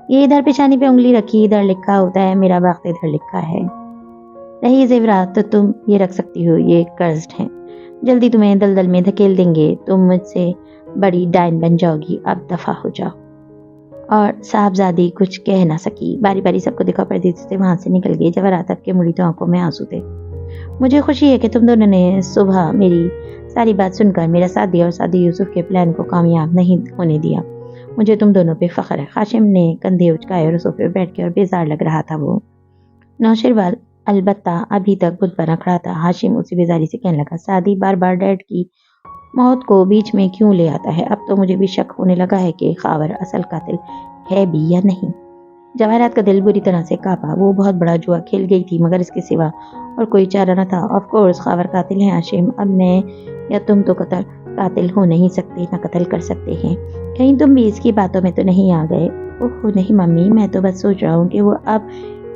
یہ ادھر پیشانی پہ انگلی رکھی، ادھر لکھا ہوتا ہے میرا وقت ادھر لکھا ہے۔ رہی زیورات تو تم یہ رکھ سکتی ہو، یہ قرض ہیں، جلدی تمہیں دلدل میں دھکیل دیں گے، تم مجھ سے بڑی ڈائن بن جاؤ گی، اب دفع ہو جاؤ۔ اور صاحبزادی کچھ کہہ نہ سکی. باری باری سب کو دیکھا پردے سے وہاں سے نکل گئی. جواہرات اب کے مڑی تو آنکھوں میں آنسو تھے. مجھے خوشی ہے کہ تم دونوں نے صبح میری ساری بات سن کر میرا ساتھ دیا اور سعدی یوسف کے پلان کو کامیاب نہیں ہونے دیا. مجھے تم دونوں پہ فخر ہے. ہاشم نے کندھے اچکائے اور صوفے پہ بیٹھ کے اور بیزار لگ رہا تھا وہ. نوشروال البتہ ابھی تک بت بنا کھڑا تھا. ہاشم اسی بیزاری سے کہنے لگا, سعدی بار بار ڈیڈ کی موت کو بیچ میں کیوں لے آتا ہے؟ اب تو مجھے بھی شک ہونے لگا ہے کہ خاور اصل قاتل ہے بھی یا نہیں. جواہرات کا دل بری طرح سے کانپا. وہ بہت بڑا جوا کھیل گئی تھی مگر اس کے سوا اور کوئی چارہ نہ تھا. آف کورس خاور قاتل ہے ہاشم. اب میں یا تم تو قاتل ہو نہیں سکتے نہ قتل کر سکتے ہیں. کہیں تم بھی اس کی باتوں میں تو نہیں آ گئے؟ اوہ نہیں ممی, میں تو بس سوچ رہا ہوں کہ وہ اب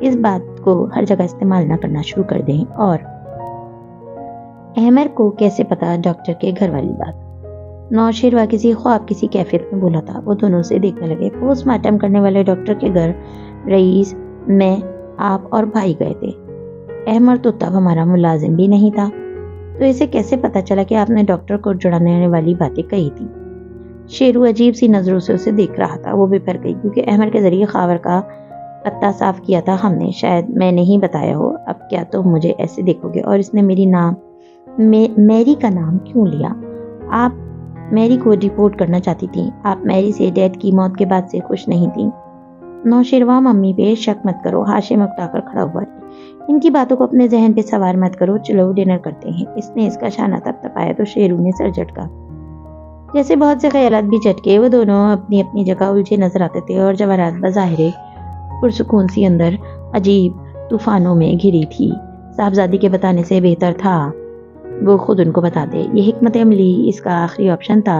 اس بات کو ہر جگہ استعمال نہ کرنا شروع کر دیں. اور احمر کو کیسے پتا ڈاکٹر کے گھر والی بات؟ نوشیروہ کسی خواب کسی کیفیت میں بولا تھا. وہ دونوں سے دیکھنے لگے. پوسٹ مارٹم کرنے والے ڈاکٹر کے گھر رئیس, میں, آپ اور بھائی گئے تھے. احمر تو تب ہمارا ملازم بھی نہیں تھا. تو اسے کیسے پتا چلا کہ آپ نے ڈاکٹر کو جڑانے والی باتیں کہی تھی؟ شیرو عجیب سی نظروں سے اسے دیکھ رہا تھا. وہ بھی پھر گئی کیونکہ احمر کے ذریعے خاور کا پتہ صاف کیا تھا ہم نے. شاید میں نہیں بتایا ہو. اب کیا تم مجھے ایسے دیکھو گے؟ اور اس نے میری کا نام کیوں لیا؟ آپ میری کو ڈیپورٹ کرنا چاہتی تھیں. آپ میری سے ڈیڈ کی موت کے بعد سے خوش نہیں تھیں. نوشیروہ ممی پہ شک مت کرو. ہاشم اکتا کر کھڑا ہوا. ان کی باتوں کو اپنے ذہن پہ سوار مت کرو. چلو ڈنر کرتے ہیں. اس نے اس کا شانہ تپ تپایا تو شیرو نے سر جھٹکا. جیسے بہت سے خیالات بھی جھٹکے. وہ دونوں اپنی اپنی جگہ الجھے نظر آتے تھے اور جواہرات بظاہر پرسکون سی اندر عجیب طوفانوں میں گھری تھی. صاحبزادی کے بتانے سے بہتر تھا وہ خود ان کو بتا دے. یہ حکمت عملی اس کا آخری آپشن تھا,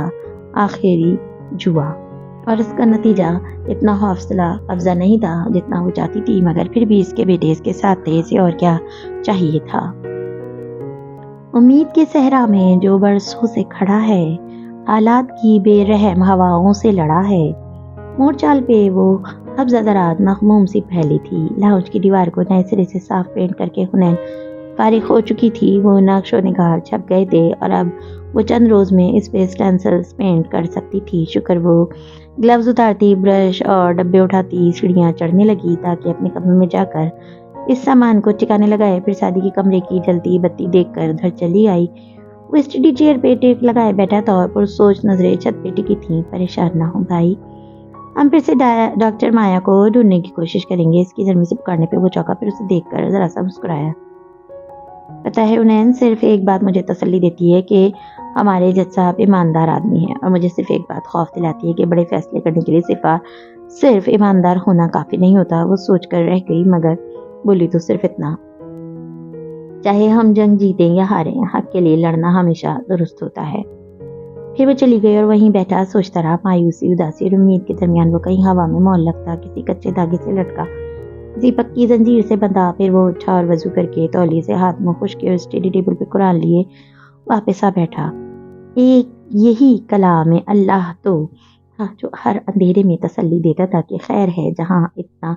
آخری جوا. اور اس کا نتیجہ اتنا حوصلہ افزا نہیں تھا جتنا وہ چاہتی تھی, مگر پھر بھی اس کے بیٹے اس کے ساتھ تھے. اسے اور کیا چاہیے تھا؟ امید کے صحرا میں جو برسوں سے کھڑا ہے, حالات کی بے رحم ہواؤں سے لڑا ہے. موڑ چال پہ وہ اب زیادہ رات مخموم سی پھیلی تھی. لاؤنج کی دیوار کو نئے سرے سے صاف پینٹ کر کے ہنین فارغ ہو چکی تھی. وہ نقش و نگار چھپ گئے تھے اور اب وہ چند روز میں اس پہ اسٹینسلز پینٹ کر سکتی تھی. شکر وہ گلوز اتارتی, برش اور ڈبے اٹھاتی سیڑھیاں چڑھنے لگی تاکہ اپنے کمرے میں جا کر اس سامان کو ٹھکانے لگائے. پھر سعدی کے کمرے کی جلتی بتی دیکھ کر ادھر چلی آئی. وہ اسٹڈی چیئر پہ ٹیک لگائے بیٹھا تھا اور پرسوچ نظریں چھت پہ ٹکی تھیں. پریشان نہ ہو بھائی, ہم پھر سے ڈاکٹر مایا کو ڈھونڈنے کی کوشش کریں گے. اس کی نرمی سے پکارنے پہ وہ چوکا, پھر اسے دیکھ کر ذرا سا مسکرایا. پتہ ہے انہیں صرف ایک بات مجھے تسلی دیتی ہے کہ ہمارے جج صاحب ایماندار آدمی ہیں, اور مجھے صرف ایک بات خوف دلاتی ہے کہ بڑے فیصلے کرنے کے لیے صرف ایماندار ہونا کافی نہیں ہوتا. وہ سوچ کر رہ گئی مگر بولی تو صرف اتنا, چاہے ہم جنگ جیتیں یا ہاریں, حق کے لیے لڑنا ہمیشہ درست ہوتا ہے. پھر وہ چلی گئی اور وہیں بیٹھا سوچتا رہا. مایوسی, اداسی اور امید کے درمیان وہ کہیں ہوا میں معلق تھا, کسی کچے دھاگے سے لٹکا, کسی پکی زنجیر سے بندھا. پھر وہ اٹھا اور وضو کر کے تولیے سے ہاتھ منہ خشک اور اسٹڈی ٹیبل پہ قرآن لیے واپس آ بیٹھا. ایک یہی کلام اللہ تو تھا جو ہر اندھیرے میں تسلی دیتا تھا کہ خیر ہے, جہاں اتنا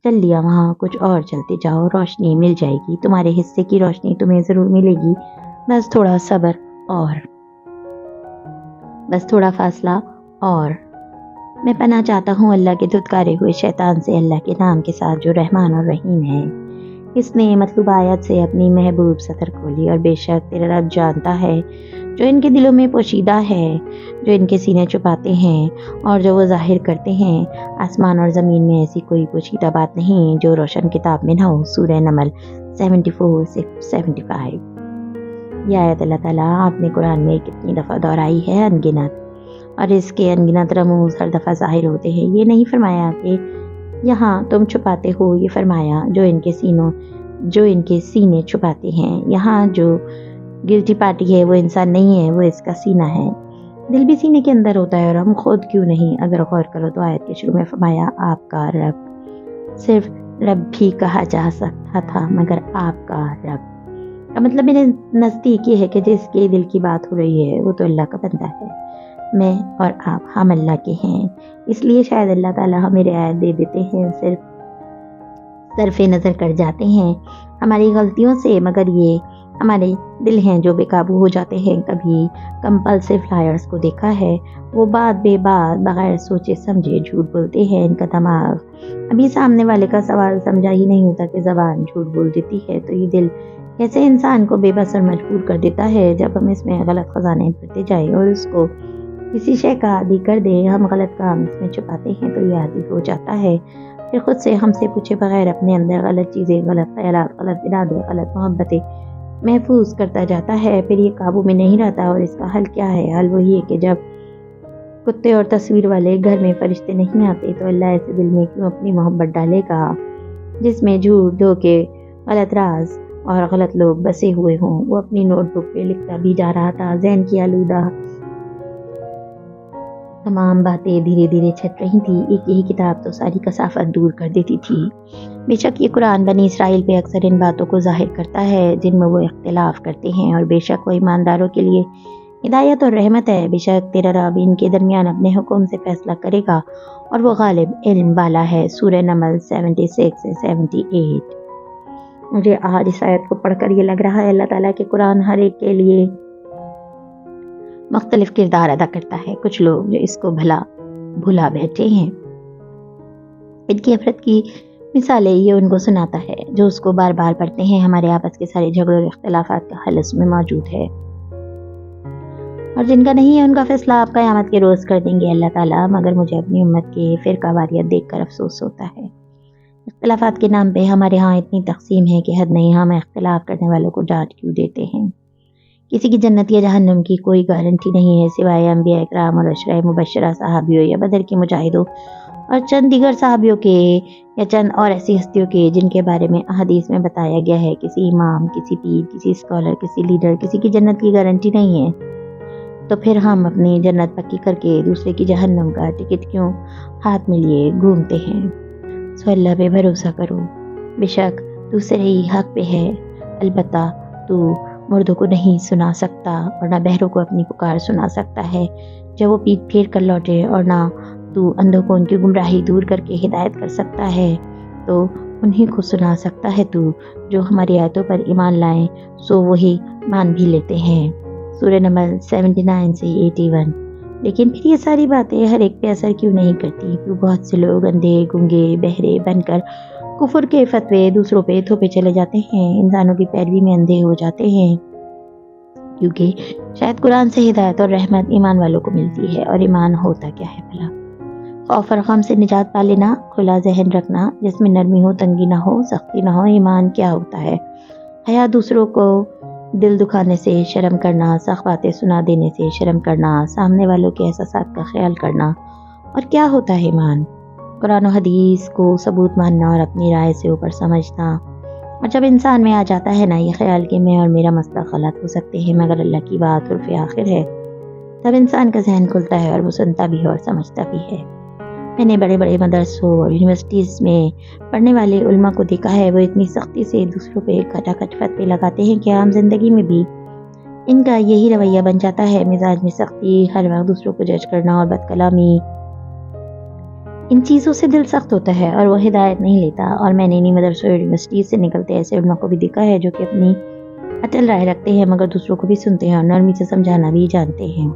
چل لیا وہاں کچھ اور چلتے جاؤ, روشنی مل جائے گی, تمہارے حصے کی روشنی تمہیں ضرور ملے گی. بس تھوڑا صبر اور بس تھوڑا فاصلہ اور. میں پناہ چاہتا ہوں اللہ کے دھتکارے ہوئے شیطان سے, اللہ کے نام کے ساتھ جو رحمان اور رحیم ہے. اس نے مطلوب آیت سے اپنی محبوب سطر کھولی. اور بے شک تیرا رب جانتا ہے جو ان کے دلوں میں پوشیدہ ہے, جو ان کے سینے چھپاتے ہیں اور جو وہ ظاہر کرتے ہیں. آسمان اور زمین میں ایسی کوئی پوشیدہ بات نہیں جو روشن کتاب میں نہ ہو. سورہ نمل 74-75. یہ آیت اللہ تعالیٰ آپ نے قرآن میں کتنی دفعہ دہرائی ہے, ان گنت, اور اس کے ان گنت رموز ہر دفعہ ظاہر ہوتے ہیں. یہ نہیں فرمایا کہ یہاں تم چھپاتے ہو, یہ فرمایا جو ان کے سینے چھپاتے ہیں. یہاں جو گلٹی پارٹی ہے وہ انسان نہیں ہے, وہ اس کا سینہ ہے. دل بھی سینے کے اندر ہوتا ہے, اور ہم خود کیوں نہیں. اگر غور کرو تو آیت کے شروع میں فرمایا آپ کا رب. صرف رب بھی کہا جا سکتا تھا مگر آپ کا رب کا مطلب میرے نزدیک یہ ہے کہ جس کے دل کی بات ہو رہی ہے وہ تو اللہ کا بندہ ہے. میں اور آپ ہم اللہ کے ہیں, اس لیے شاید اللہ تعالیٰ ہمیں رعایت دے دیتے ہیں, صرف صرف نظر کر جاتے ہیں ہماری غلطیوں سے, مگر یہ ہمارے دل ہیں جو بے قابو ہو جاتے ہیں. کبھی کمپلسیو لائرز کو دیکھا ہے، وہ بات بے بات بغیر سوچے سمجھے جھوٹ بولتے ہیں. ان کا دماغ ابھی سامنے والے کا سوال سمجھا ہی نہیں ہوتا کہ زبان جھوٹ بول دیتی ہے. تو یہ دل کیسے انسان کو بے بس اور مجبور کر دیتا ہے. جب ہم اس میں غلط خزانے بھرتے جائیں اور اس کو کسی شے کا عادی کر دیں، ہم غلط کام اس میں چھپاتے ہیں تو یہ عادی ہو جاتا ہے. پھر خود سے ہم سے پوچھے بغیر اپنے اندر غلط چیزیں، غلط خیالات، غلط ارادے، غلط محبتیں محفوظ کرتا جاتا ہے. پھر یہ قابو میں نہیں رہتا. اور اس کا حل کیا ہے؟ حل وہی ہے کہ جب کتے اور تصویر والے گھر میں فرشتے نہیں آتے تو اللہ ایسے دل میں کیوں اپنی محبت ڈالے گا جس میں جھوٹ، دھوکے، غلط راز اور غلط لوگ بسے ہوئے ہوں. وہ اپنی نوٹ بک پہ لکھتا بھی جا رہا تھا. ذہن کی آلودہ تمام باتیں دھیرے دھیرے چھٹ رہی تھی. ایک یہی کتاب تو ساری کثافت دور کر دیتی تھی. بے شک یہ قرآن بنی اسرائیل پہ اکثر ان باتوں کو ظاہر کرتا ہے جن میں وہ اختلاف کرتے ہیں، اور بے شک وہ ایمانداروں کے لیے ہدایت اور رحمت ہے. بے شک تیرا رب ان کے درمیان اپنے حکم سے فیصلہ کرے گا اور وہ غالب علم والا ہے. سورہ نمل 76 سے 78. مجھے آج اس آیت کو پڑھ کر یہ لگ رہا ہے اللہ تعالیٰ کہ قرآن ہر ایک کے لیے مختلف کردار ادا کرتا ہے. کچھ لوگ جو اس کو بھلا بیٹھے ہیں، ان کی افرت کی مثالیں یہ ان کو سناتا ہے جو اس کو بار بار پڑھتے ہیں. ہمارے آپس کے سارے جھگڑوں اور اختلافات کا حل اس میں موجود ہے، اور جن کا نہیں ہے ان کا فیصلہ آپ قیامت کے روز کر دیں گے اللہ تعالیٰ. مگر مجھے اپنی امت کے فرقہ واریت دیکھ کر افسوس ہوتا ہے. اختلافات کے نام پہ ہمارے ہاں اتنی تقسیم ہے کہ حد نہیں. ہم اختلاف کرنے والوں کو ڈانٹ کیوں دیتے ہیں؟ کسی کی جنت یا جہنم کی کوئی گارنٹی نہیں ہے سوائے انبیاء اکرام اور عشرہ مبشرہ صحابیوں یا بدر کے مجاہدوں اور چند دیگر صحابیوں کے یا چند اور ایسی ہستیوں کے جن کے بارے میں احادیث میں بتایا گیا ہے. کسی امام، کسی پیر، کسی اسکالر، کسی لیڈر، کسی کی جنت کی گارنٹی نہیں ہے. تو پھر ہم اپنی جنت پکی کر کے دوسرے کی جہنم کا ٹکٹ کیوں ہاتھ میں لیے گھومتے ہیں؟ سو اللہ پہ بھروسہ کرو. بے شک تو صحیح حق پہ ہے. البتہ تو مردوں کو نہیں سنا سکتا اور نہ بہروں کو اپنی پکار سنا سکتا ہے جب وہ پیٹ پھیر کر لوٹے، اور نہ تو اندھوں کو ان کی گمراہی دور کر کے ہدایت کر سکتا ہے. تو انہیں کو سنا سکتا ہے تو جو ہماری آیتوں پر ایمان لائیں سو وہی مان بھی لیتے ہیں. سورہ نمل 79 سے 81. لیکن پھر یہ ساری باتیں ہر ایک پہ اثر کیوں نہیں کرتی؟ کیوں بہت سے لوگ اندھے، گنگے، بہرے بن کر کفر کے فتوے دوسروں پہ تھوپے چلے جاتے ہیں، انسانوں کی پیروی میں اندھے ہو جاتے ہیں؟ کیونکہ شاید قرآن سے ہدایت اور رحمت ایمان والوں کو ملتی ہے. اور ایمان ہوتا کیا ہے بھلا؟ خوف اور غم سے نجات پا لینا، کھلا ذہن رکھنا جس میں نرمی ہو، تنگی نہ ہو، سختی نہ ہو. ایمان کیا ہوتا ہے؟ حیا دوسروں کو دل دکھانے سے شرم کرنا، سخت باتیں سنا دینے سے شرم کرنا، سامنے والوں کے احساسات کا خیال کرنا. اور کیا ہوتا ہے ایمان؟ قرآن و حدیث کو ثبوت ماننا اور اپنی رائے سے اوپر سمجھنا. اور جب انسان میں آ جاتا ہے نا یہ خیال کہ میں اور میرا مسئلہ غلط ہو سکتے ہیں مگر اللہ کی بات عرف آخر ہے، تب انسان کا ذہن کھلتا ہے اور وہ سنتا بھی ہے اور سمجھتا بھی ہے. میں نے بڑے بڑے مدرسوں اور یونیورسٹیز میں پڑھنے والے علماء کو دیکھا ہے، وہ اتنی سختی سے دوسروں پہ کھٹاکھٹ فتوے لگاتے ہیں کہ عام زندگی میں بھی ان کا یہی رویہ بن جاتا ہے. مزاج میں سختی، ہر وقت دوسروں کو جج کرنا اور بد کلامی، ان چیزوں سے دل سخت ہوتا ہے اور وہ ہدایت نہیں لیتا. اور میں نے انہیں مدرسوں اور یونیورسٹیز سے نکلتے ایسے علماء کو بھی دیکھا ہے جو کہ اپنی اٹل رائے رکھتے ہیں مگر دوسروں کو بھی سنتے ہیں اور نرمی سے سمجھانا بھی جانتے ہیں.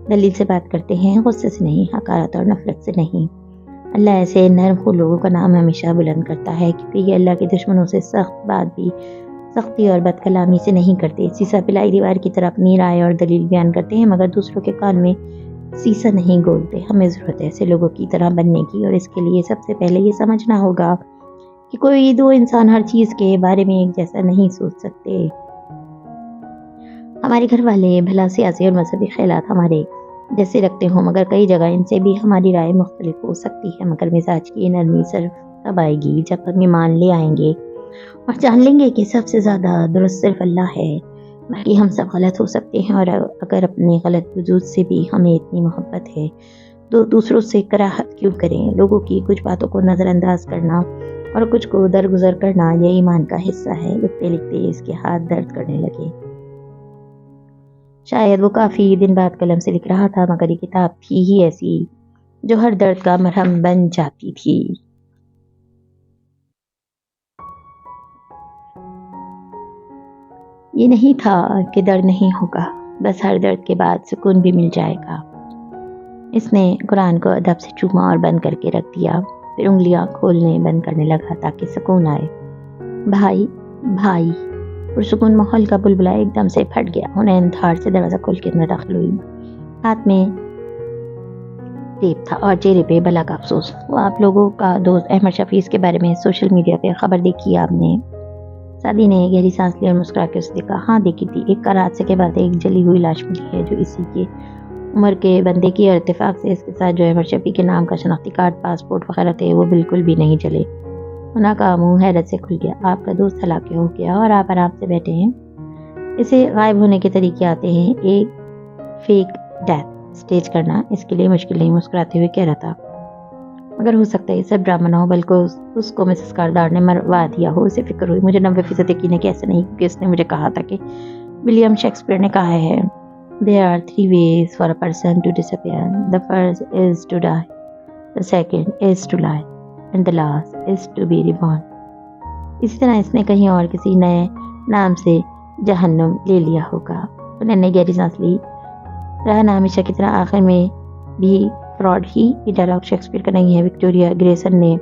دلیل سے بات کرتے ہیں، غصے سے نہیں، حقارت اور نفرت سے نہیں. اللہ ایسے نرم خو لوگوں کا نام ہمیشہ بلند کرتا ہے کیونکہ یہ اللہ کے دشمنوں سے سخت بات بھی سختی اور بد کلامی سے نہیں کرتے. سیسا پلائی دیوار کی طرح اپنی رائے اور دلیل بیان کرتے ہیں مگر دوسروں کے کان میں سیسا نہیں گولتے. ہمیں ضرورت ہے ایسے لوگوں کی طرح بننے کی، اور اس کے لیے سب سے پہلے یہ سمجھنا ہوگا کہ کوئی دو انسان ہر چیز کے بارے میں ایک جیسا نہیں سوچ سکتے. ہمارے گھر والے بھلا سیاسی اور مذہبی خیالات ہمارے جیسے رکھتے ہوں مگر کئی جگہ ان سے بھی ہماری رائے مختلف ہو سکتی ہے. مگر مزاج کی نرمی صرف تب آئے گی جب ہم ایمان لے آئیں گے اور جان لیں گے کہ سب سے زیادہ درست صرف اللہ ہے. باقی ہم سب غلط ہو سکتے ہیں، اور اگر اپنے غلط وجود سے بھی ہمیں اتنی محبت ہے تو دوسروں سے کراہت کیوں کریں؟ لوگوں کی کچھ باتوں کو نظر انداز کرنا اور کچھ کو درگزر کرنا یہ ایمان کا حصہ ہے. لکھتے لکھتے اس کے ہاتھ درد کرنے لگے. شاید وہ کافی دن بعد قلم سے لکھ رہا تھا مگر یہ کتاب تھی ہی ایسی جو ہر درد کا مرہم بن جاتی تھی. یہ نہیں تھا کہ درد نہیں ہوگا، بس ہر درد کے بعد سکون بھی مل جائے گا۔ اس نے قرآن کو ادب سے چوما اور بند کر کے رکھ دیا، پھر انگلیاں کھولنے بند کرنے لگا تاکہ سکون آئے۔ بھائی بھائی پرسکون ماحول کا بلبلہ ایک دم سے پھٹ گیا۔ حنین دھاڑ سے دروازہ کھول کے اندر داخل ہوئی، ہاتھ میں ٹیپ تھا اور چہرے پہ بلا کا افسوس۔ وہ آپ لوگوں کا دوست احمد شفیع کے بارے میں سوشل میڈیا پہ خبر دیکھی آپ نے؟ سعدی نے گہری سانس لی اور مسکرا کے اسے دیکھا۔ ہاں دیکھی تھی، ایک کار حادثے کے بعد ایک جلی ہوئی لاش ملی ہے جو اسی کے عمر کے بندے کی، اور اتفاق سے اس کے ساتھ جو احمد شفیع کے نام کا شناختی کارڈ، پاسپورٹ وغیرہ تھے وہ بالکل بھی نہیں جلے۔ انہا کا منہ حیرت سے کھل گیا۔ آپ کا دوست ہلاک ہو گیا اور آپ آرام سے بیٹھے ہیں؟ اسے غائب ہونے کے طریقے آتے ہیں، ایک فیک ڈیتھ سٹیج کرنا اس کے لیے مشکل نہیں، مسکراتے ہوئے کہہ رہا تھا۔ مگر ہو سکتا ہے یہ سب ڈرامہ نہ ہو، بلکہ اس کو مسز کاردار نے مروا دیا ہو۔ اسے فکر ہوئی، مجھے 90% یقین ہے کہ ایسا نہیں، کیونکہ اس نے مجھے کہا تھا کہ ولیم شیکسپیئر نے کہا ہے There are 3 ways for a person to disappear. The first is to die, the second is to lie, and the last is to be reborn. اسی طرح اس نے کہیں اور کسی نئے نام سے جہنم لے لیا ہوگا۔ انہوں نے گہری سانس لی۔ رہنا ہمیشہ کی طرح آخر میں بھی فراڈ ہی، یہ ڈائلاگ شیکسپیئر کا نہیں ہے، وکٹوریا گریسن نے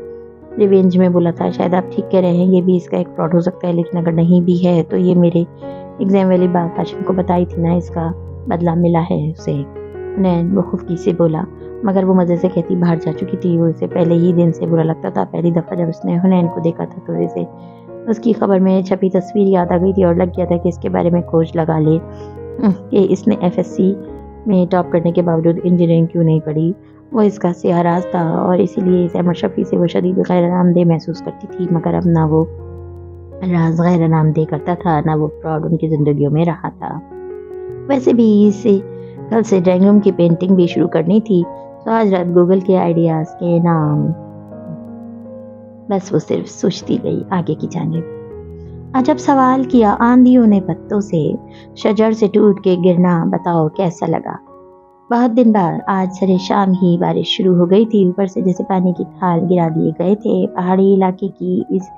ریونج میں بولا تھا۔ شاید آپ ٹھیک کہہ رہے ہیں، یہ بھی اس کا ایک فراڈ ہو سکتا ہے، لیکن اگر نہیں بھی ہے تو یہ میرے ایگزام والی بات ہاشم کو بتائی تھی نا، اس کا بدلہ ملا ہے اسے۔ نین بخفگی سے بولا، مگر وہ مزے سے کہتی باہر جا چکی تھی۔ وہ اسے پہلے ہی دن سے برا لگتا تھا۔ پہلی دفعہ جب اس نے حنین کو دیکھا تھا تو اسے اس کی خبر میں چھپی تصویر یاد آ گئی تھی اور لگ گیا تھا کہ اس کے بارے میں کھوج لگا لے کہ اس نے FSC میں ٹاپ کرنے کے باوجود انجینئرنگ کیوں نہیں پڑھی۔ وہ اس کا سیاہ راز تھا اور اسی لیے اس احمد شفیع سے وہ شدید غیر آرامدہ محسوس کرتی تھی، مگر اب نہ وہ راز غیر آرامدہ کرتا تھا نہ وہ فراڈ ان کی زندگیوں میں رہا تھا۔ ویسے بھی اسے کل سے ڈرائنگ روم کی پینٹنگ بھی شروع کرنی تھی، تو آج رات گوگل کے آئیڈیاز کے نام بس وہ صرف سوچتی گئی آگے کی جانب۔ عجب سوال کیا، آندھیوں نے پتوں سے شجر سے ٹوٹ کے گرنا، بتاؤ کیسا لگا؟ بہت دن بعد آج سرے شام ہی بارش شروع ہو گئی تھی، اوپر سے جیسے پانی کی کھال گرا دیے گئے تھے۔ پہاڑی علاقے کی اس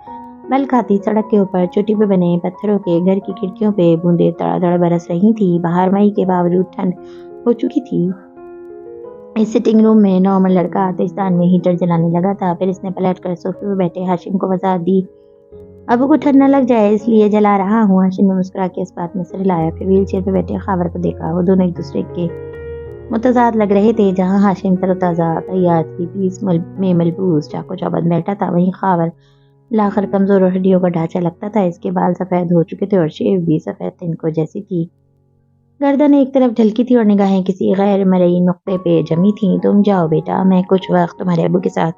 بل کھاتی سڑک کے اوپر چوٹی پہ بنے پتھروں کے گھر کی کھڑکیوں پہ بوندیں تڑا تڑ برس رہی تھی۔ باہر مئی کے باوجود ٹھنڈ ہو چکی تھی۔ اس سٹنگ روم میں نارمل لڑکا آتشدان میں ہیٹر جلانے لگا تھا، پھر اس نے پلٹ کر صوفے پہ بیٹھے ہاشم کو وضاحت دی، ابو کو ٹھنڈ نہ لگ جائے اس لیے جلا رہا ہوں۔ ہاشم نے مسکرا کے اس بات میں سر ہلایا، پھر ویل چیئر پہ بیٹھے خاور کو دیکھا۔ وہ دونوں ایک دوسرے کے متضاد لگ رہے تھے۔ جہاں ہاشم تر و تازہ طیات کی پیس میں ملبوس چاقو چوبند بیٹھا تھا، وہیں خاور لاخر کمزور اور ہڈیوں کا ڈھانچہ لگتا تھا۔ اس کے بال سفید ہو چکے تھے اور شیو بھی سفید تنکوں جیسی تھی۔ گردن ایک طرف ڈھلکی تھی اور نگاہیں کسی غیر مرئی نقطے پہ جمی تھیں۔ تم جاؤ بیٹا، میں کچھ وقت تمہارے ابو کے ساتھ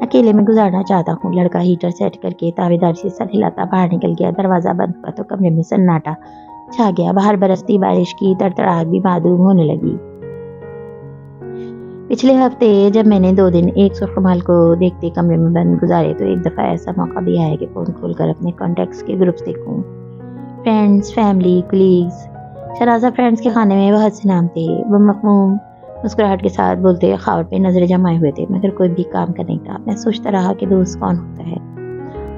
اکیلے میں گزارنا چاہتا ہوں۔ لڑکا ہیٹر سیٹ کر کے تاوے دار سے سر ہلاتا باہر نکل گیا۔ دروازہ بند ہوا تو کمرے میں سناٹا چھا گیا۔ باہر برستی بارش کی تڑتڑاہٹ بھی معدوم ہونے لگی۔ پچھلے ہفتے جب میں نے 2 دن ایک سرخمال کو دیکھتے کمرے میں بند گزارے تو ایک دفعہ ایسا موقع بھی آیا کہ فون کھول کر اپنے کانٹیکٹس کے گروپس دیکھوں۔ Friends, family, colleagues. شرازہ فرینڈز کے خانے میں بہت سے نام تھے۔ وہ مخموم مسکراہٹ کے ساتھ بولتے خاور پہ نظریں جمائے ہوئے تھے، مگر کوئی بھی کام کا نہیں تھا۔ میں سوچتا رہا کہ دوست کون ہوتا ہے؟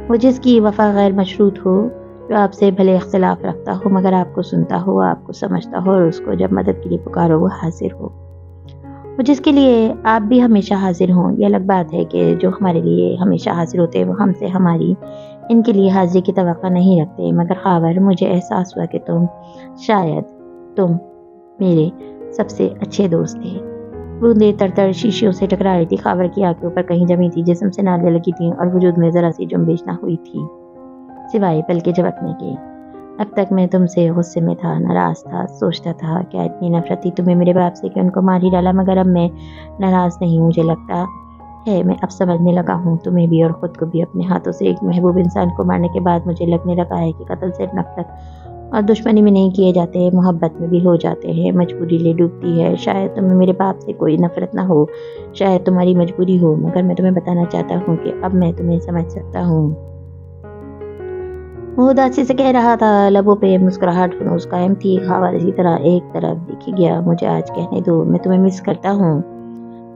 وہ جس کی وفا غیر مشروط ہو، جو آپ سے بھلے اختلاف رکھتا ہو مگر آپ کو سنتا ہو، آپ کو سمجھتا ہو اور اس کو جب مدد کے لیے پکارو وہ حاضر ہو۔ وہ جس کے لیے آپ بھی ہمیشہ حاضر ہوں۔ یہ الگ بات ہے کہ جو ہمارے لیے ہمیشہ حاضر ہوتے وہ ہم سے ہماری ان کے لیے حاضری کی توقع نہیں رکھتے۔ مگر خاور، مجھے احساس ہوا کہ شاید تم میرے سب سے اچھے دوست تھے۔ بوندیں تڑتڑ شیشیوں سے ٹکرا رہی تھی۔ خاور کی آنکھیں اوپر کہیں جمی تھی، جسم سے نالے لگی تھیں اور وجود میں ذرا سی جنبش نہ ہوئی تھی سوائے پلکیں جھپکنے کے۔ اب تک میں تم سے غصے میں تھا، ناراض تھا، سوچتا تھا کیا اتنی نفرت تھی تمہیں میرے باپ سے کہ ان کو مار ہی ڈالا، مگر اب میں ناراض نہیں۔ مجھے لگتا ہے میں اب سمجھنے لگا ہوں تمہیں بھی اور خود کو بھی۔ اپنے ہاتھوں سے ایک محبوب انسان کو مارنے کے بعد مجھے لگنے لگا ہے کہ قتل صرف نفرت اور دشمنی میں نہیں کیے جاتے، محبت میں بھی ہو جاتے ہیں۔ مجبوری لے ڈوبتی ہے۔ شاید تمہیں میرے باپ سے کوئی نفرت نہ ہو، شاید تمہاری مجبوری ہو، مگر میں تمہیں بتانا چاہتا ہوں کہ اب میں تمہیں سمجھ سکتا ہوں۔ وہ اداسی سے کہہ رہا تھا، لبوں پہ مسکراہٹ فنوس قائم تھی۔ خاور اسی طرح ایک طرف دیکھی گیا۔ مجھے آج کہنے دو، میں تمہیں مس کرتا ہوں۔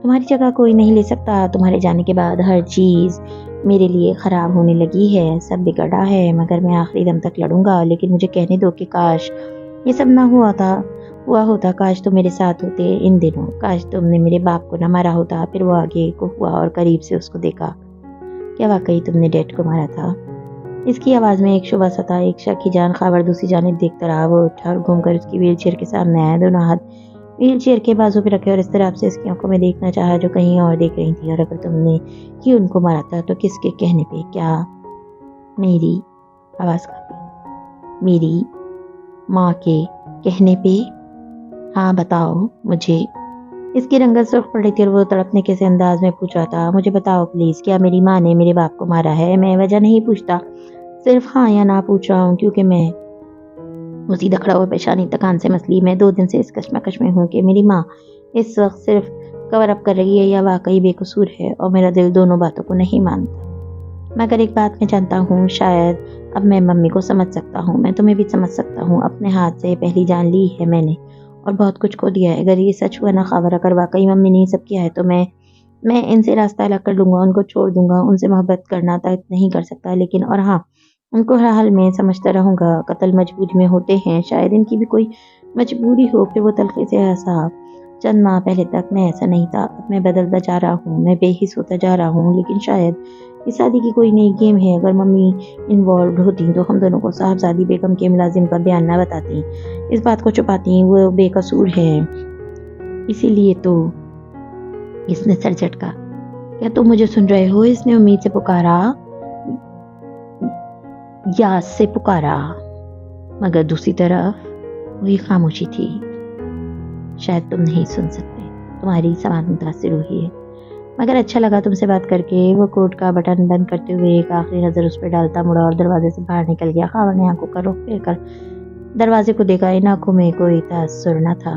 تمہاری جگہ کوئی نہیں لے سکتا۔ تمہارے جانے کے بعد ہر چیز میرے لیے خراب ہونے لگی ہے، سب بگڑا ہے، مگر میں آخری دم تک لڑوں گا، لیکن مجھے کہنے دو کہ کاش یہ سب نہ ہوا ہوتا، کاش تم میرے ساتھ ہوتے ان دنوں، کاش تم نے میرے باپ کو نہ مارا ہوتا۔ پھر وہ آگے کو ہوا اور قریب سے اس کو دیکھا۔ کیا واقعی تم نے ڈیڈ کو مارا تھا؟ اس کی آواز میں ایک شبہ سا تھا، ایک شک کی جان خاور دوسری جانب دیکھتا رہا۔ وہ اٹھا اور گھوم کر اس کی ویل چیئر کے سامنے آیا، دونوں ہاتھ ویل چیئر کے بازو پہ رکھے اور اس طرح سے اس کی آنکھوں میں دیکھنا چاہا جو کہیں اور دیکھ رہی تھی۔ اور اگر تم نے ہی ان کو مارا تھا تو کس کے کہنے پہ؟ کیا میری آواز کافی میری ماں کے کہنے پہ؟ ہاں بتاؤ مجھے۔ اس کی رنگت سرخ پڑ رہی تھی اور وہ تڑپنے کے سے انداز میں پوچھ رہا تھا، مجھے بتاؤ پلیز، کیا میری ماں نے میرے باپ کو مارا ہے؟ میں وجہ نہیں پوچھتا، صرف ہاں یا نہ پوچھ رہا ہوں، کیونکہ میں وہ سیدھا کھڑا ہوا پیشانی تکان سے مسلی، میں 2 دن سے اس کشمکش میں ہوں کہ میری ماں اس وقت صرف کور اپ کر رہی ہے یا واقعی بے قصور ہے، اور میرا دل دونوں باتوں کو نہیں مانتا۔ مگر ایک بات میں جانتا ہوں، شاید اب میں ممی کو سمجھ سکتا ہوں، میں تمہیں بھی سمجھ سکتا ہوں۔ اپنے ہاتھ سے پہلی جان لی ہے میں نے اور بہت کچھ کھو دیا ہے۔ اگر یہ سچ ہوا نہ خبر، اگر واقعی ممی نے یہ سب کیا ہے تو میں ان سے راستہ الگ کر لوں گا، ان کو چھوڑ دوں گا، ان سے محبت کرنا تک نہیں کر سکتا، لیکن اور ہاں، ان کو ہر حال میں سمجھتا رہوں گا۔ قتل مجبوری میں ہوتے ہیں، شاید ان کی بھی کوئی مجبوری ہو۔ پھر وہ تلخی سے ہنسا۔ چند ماہ پہلے تک میں ایسا نہیں تھا، اب میں بدلتا جا رہا ہوں، میں بے حس ہوتا جا رہا ہوں، لیکن شاید یہ شادی کی کوئی نئی گیم ہے۔ اگر ممی انوالوڈ ہوتی تو ہم دونوں کو صاحبزادی بیگم کے ملازم کا بیان نہ بتاتی، اس بات کو چھپاتی، وہ بے قصور ہے، اسی لیے تو۔ اس نے سر جھٹکا۔ کیا تم مجھے سن رہے ہو؟ اس نے امید سے پکارا، یاس سے پکارا، مگر دوسری طرف وہی خاموشی تھی۔ شاید تم نہیں سن سکتے، تمہاری سماعت متاثر ہوئی ہے، مگر اچھا لگا تم سے بات کر کے۔ وہ کوٹ کا بٹن بند کرتے ہوئے ایک آخری نظر اس پہ ڈالتا مڑا اور دروازے سے باہر نکل گیا۔ خاور نے آنکھوں کا رخ پھیر کر دروازے کو دیکھا، ان آنکھوں میں کوئی تاثر نہ تھا،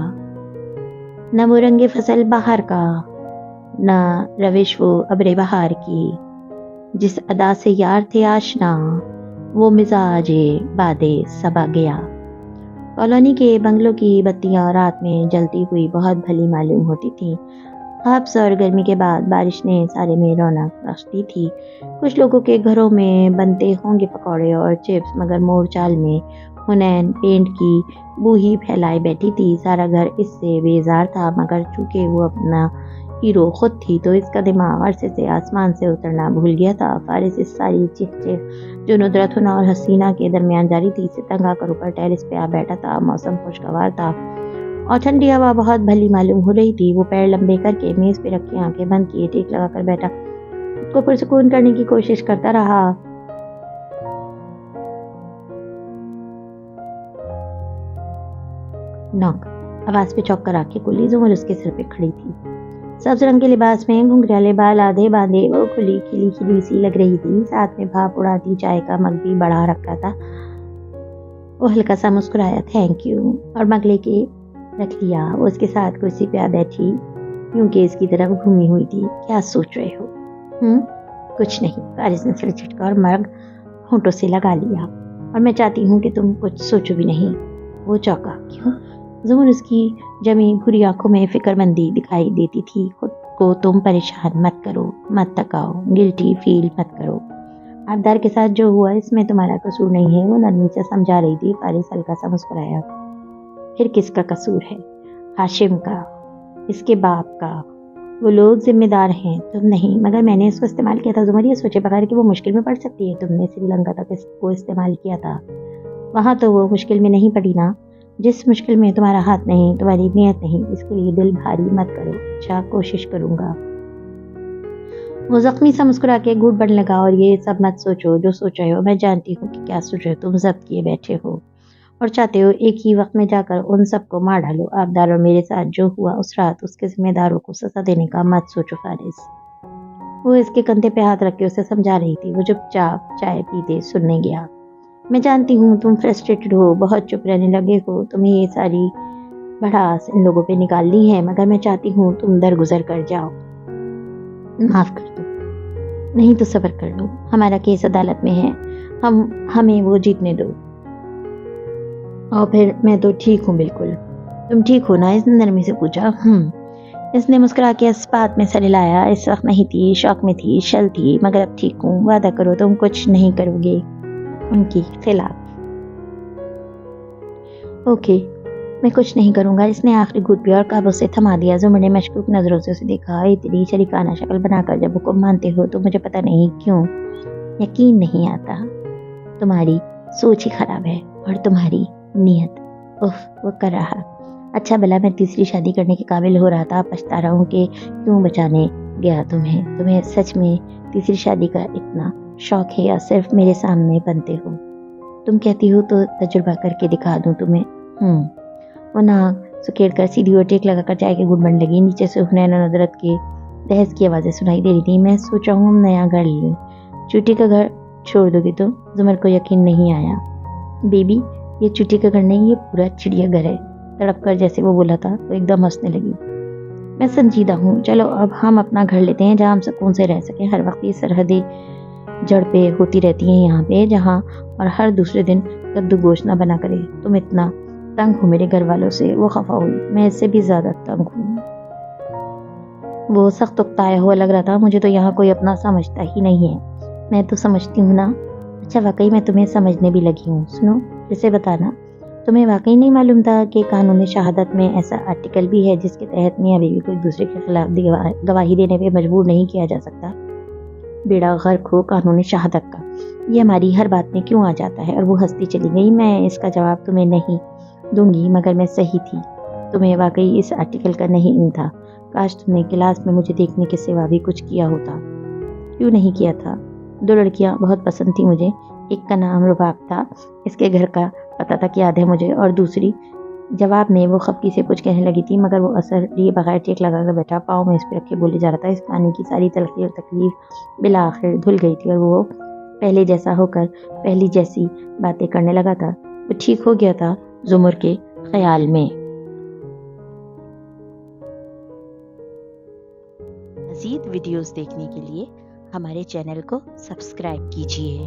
نہ وہ رنگ فصل بہار کا، نہ روش وہ ابر بہار کی، جس ادا سے یار تھے آشنا، وہ مزاج بادے صبا گیا۔ کالونی کے بنگلوں کی بتیاں رات میں جلتی ہوئی بہت بھلی معلوم ہوتی تھیں۔ ہابس اور گرمی کے بعد بارش نے سارے میں رونق بخش دی تھی۔ کچھ لوگوں کے گھروں میں بنتے ہوں گے پکوڑے اور چپس، مگر مور چال میں حنین پینٹ کی بو ہی پھیلائے بیٹھی تھی۔ سارا گھر اس سے بیزار تھا، مگر چونکہ وہ اپنا ہیرو خود تھی تو اس کا دماغ عرصے سے آسمان سے اترنا بھول گیا تھا۔ فارس اس ساری چیخ جو ندرت ہونا اور حسینہ کے درمیان جاری تھی سے تنگ آ کر اوپر ٹیرس پہ آ بیٹھا تھا۔ موسم خوشگوار تھا اور ٹھنڈی ہوا بہت بھلی معلوم ہو رہی تھی۔ وہ پیر لمبے کر کے میز پہ رکھی آنکھیں بند کیے ٹیک لگا کر بیٹھا، خود کو پرسکون کرنے کی کوشش کرتا رہا۔ نوک آواز پہ چوک کر آنکھیں کھلی، زمر اس کے سر پہ کھڑی تھی، سبز رنگ کے لباس میں گھنگریالے بال آدھے باندھے، وہ کھلی سی لگ رہی تھی، ساتھ میں بھاپ اڑاتی چائے کا مگ بھی بڑھا رکھا تھا۔ وہ ہلکا سا مسکرایا، تھینک یو، اور مگ لے کے رکھ لیا۔ وہ اس کے ساتھ کرسی پہ آ بیٹھی، یوں کہ اس کی طرف گھومی ہوئی تھی۔ کیا سوچ رہے ہو؟ کچھ نہیں، فارس نے سر جھٹکا اور مگ ہونٹوں سے لگا لیا، اور میں چاہتی ہوں کہ تم کچھ سوچو بھی نہیں۔ وہ چوکا، کیوں؟ زمر اس کی جمی بھوری آنکھوں میں فکر مندی دکھائی دیتی تھی۔ خود کو تم پریشان مت کرو، مت تکاؤ، گلٹی فیل مت کرو۔ آبدار کے ساتھ جو ہوا اس میں تمہارا قصور نہیں ہے، وہ نرمی سے سمجھا رہی تھی۔ فارس ہلکا سا مسکرایا، پھر کس کا قصور ہے؟ ہاشم کا، اس کے باپ کا، وہ لوگ ذمہ دار ہیں، تم نہیں۔ مگر میں نے اس کو استعمال کیا تھا زمر، یہ سوچے بغیر کہ وہ مشکل میں پڑ سکتی ہے۔ تم نے سری لنکا تک اس کو استعمال کیا تھا، وہاں تو وہ مشکل میں نہیں پڑی نا۔ جس مشکل میں تمہارا ہاتھ نہیں، تمہاری نیت نہیں، اس کے لیے دل بھاری مت کرو۔ اچھا، کوشش کروں گا۔ وہ زخمی سا مسکرا کے گھوٹ بڑھنے لگا، اور یہ سب مت سوچو جو سوچ رہے ہو، میں جانتی ہوں کہ کیا سوچ رہے ہو۔ تم ضبط کیے بیٹھے ہو اور چاہتے ہو ایک ہی وقت میں جا کر ان سب کو مار ڈالو۔ آبدار اور میرے ساتھ جو ہوا اس رات، اس کے ذمہ داروں کو سزا دینے کا مت سوچو فارس۔ وہ اس کے کندھے پہ ہاتھ رکھ کے اسے سمجھا رہی تھی۔ وہ چپ چاپ چائے پیتے سننے گیا۔ میں جانتی ہوں تم فرسٹریٹڈ ہو، بہت چپ رہنے لگے ہو، تمہیں یہ ساری بھڑاس ان لوگوں پہ نکالنی ہے، مگر میں چاہتی ہوں تم درگزر کر جاؤ۔ معاف کر دو، نہیں تو صبر کر لو، ہمارا کیس عدالت میں ہے، ہمیں وہ جیتنے دو، اور پھر میں تو ٹھیک ہوں بالکل۔ تم ٹھیک ہو نا؟ اس نے نرمی سے پوچھا۔ اس نے مسکرا کے اس بات میں سر ہلایا. اس وقت نہیں تھی, شوق میں تھی, شل تھی, مگر اب ٹھیک ہوں. وعدہ کرو تم کچھ نہیں کرو گے ان کی خلاف. اوکے, میں کچھ نہیں کروں گا. اس نے آخری گھوٹ پیا اور قابو سے تھما دیا. زمر نے مشکوک نظروں سے اسے دیکھا. اتنی شریفانہ شکل بنا کر جب حکم مانتے ہو تو مجھے پتہ نہیں کیوں یقین نہیں آتا. تمہاری سوچ ہی خراب ہے اور تمہاری نیت. وہ کر رہا. اچھا بھلا میں تیسری شادی کرنے کے قابل ہو رہا تھا. پچھتا رہا ہوں کہ کیوں بچانے گیا تمہیں سچ میں تیسری شادی کا اتنا شوق ہے یا صرف میرے سامنے بنتے ہو؟ تم کہتی ہو تو تجربہ کر کے دکھا دوں تمہیں. وہ ناک سکیڑ کر سیدھی اور ٹیک لگا کر چائے کے گھونٹ بننے لگی. نیچے سے حنین و ندرت کے بحث کی آوازیں سنائی دے رہی تھی. میں سوچ رہا ہوں ہم نیا گھر لیں. چوٹی کا گھر چھوڑ دو گی تم؟ زمر کو یقین نہیں آیا. بیبی, یہ چوٹی کا گھر نہیں, یہ پورا چڑیا گھر ہے. تڑپ کر جیسے وہ بولا تھا وہ ایک دم ہنسنے لگی. میں سنجیدہ ہوں. چلو اب ہم اپنا گھر لیتے ہیں جہاں ہم سکون سے رہ سکیں. ہر وقت یہ سرحدیں جڑ پہ ہوتی رہتی ہیں یہاں پہ, جہاں اور ہر دوسرے دن کدو گوشت نہ بنا کرے. تم اتنا تنگ ہو میرے گھر والوں سے. وہ خفا ہوئی. میں اس سے بھی زیادہ تنگ ہوں. وہ سخت اکتایا ہوا لگ رہا تھا. مجھے تو یہاں کوئی اپنا سمجھتا ہی نہیں ہے. میں تو سمجھتی ہوں نا. اچھا واقعی میں تمہیں سمجھنے بھی لگی ہوں. سنو پھر سے بتانا, تمہیں واقعی نہیں معلوم تھا کہ قانون شہادت میں ایسا آرٹیکل بھی ہے جس کے تحت میاں بیوی کو ایک دوسرے کے خلاف گواہی دینے پہ مجبور نہیں کیا جا سکتا؟ بیڑا غرق ہو قانون شہادت کا, یہ ہماری ہر بات میں کیوں آ جاتا ہے؟ اور وہ ہنستی چلی گئی. میں اس کا جواب تمہیں نہیں دوں گی, مگر میں صحیح تھی. تمہیں واقعی اس آرٹیکل کا نہیں علم تھا. کاش تم نے کلاس میں مجھے دیکھنے کے سوا بھی کچھ کیا ہوتا. کیوں نہیں کیا تھا؟ 2 لڑکیاں بہت پسند تھیں مجھے. ایک کا نام رباب تھا, اس کے گھر کا پتہ تک یاد ہے مجھے, اور دوسری. جواب میں وہ خفگی سے کچھ کہنے لگی تھی, مگر وہ اثر لیے بغیر ٹیک لگا کر بیٹھا, پاؤں میں اس پہ رکھے بولے جا رہا تھا. اس پانی کی ساری تلخی اور تکلیف بالآخر دھل گئی تھی, اور وہ پہلے جیسا ہو کر پہلی جیسی باتیں کرنے لگا تھا. وہ ٹھیک ہو گیا تھا زمر کے خیال میں. مزید ویڈیوز دیکھنے کے لیے ہمارے چینل کو سبسکرائب کیجیے.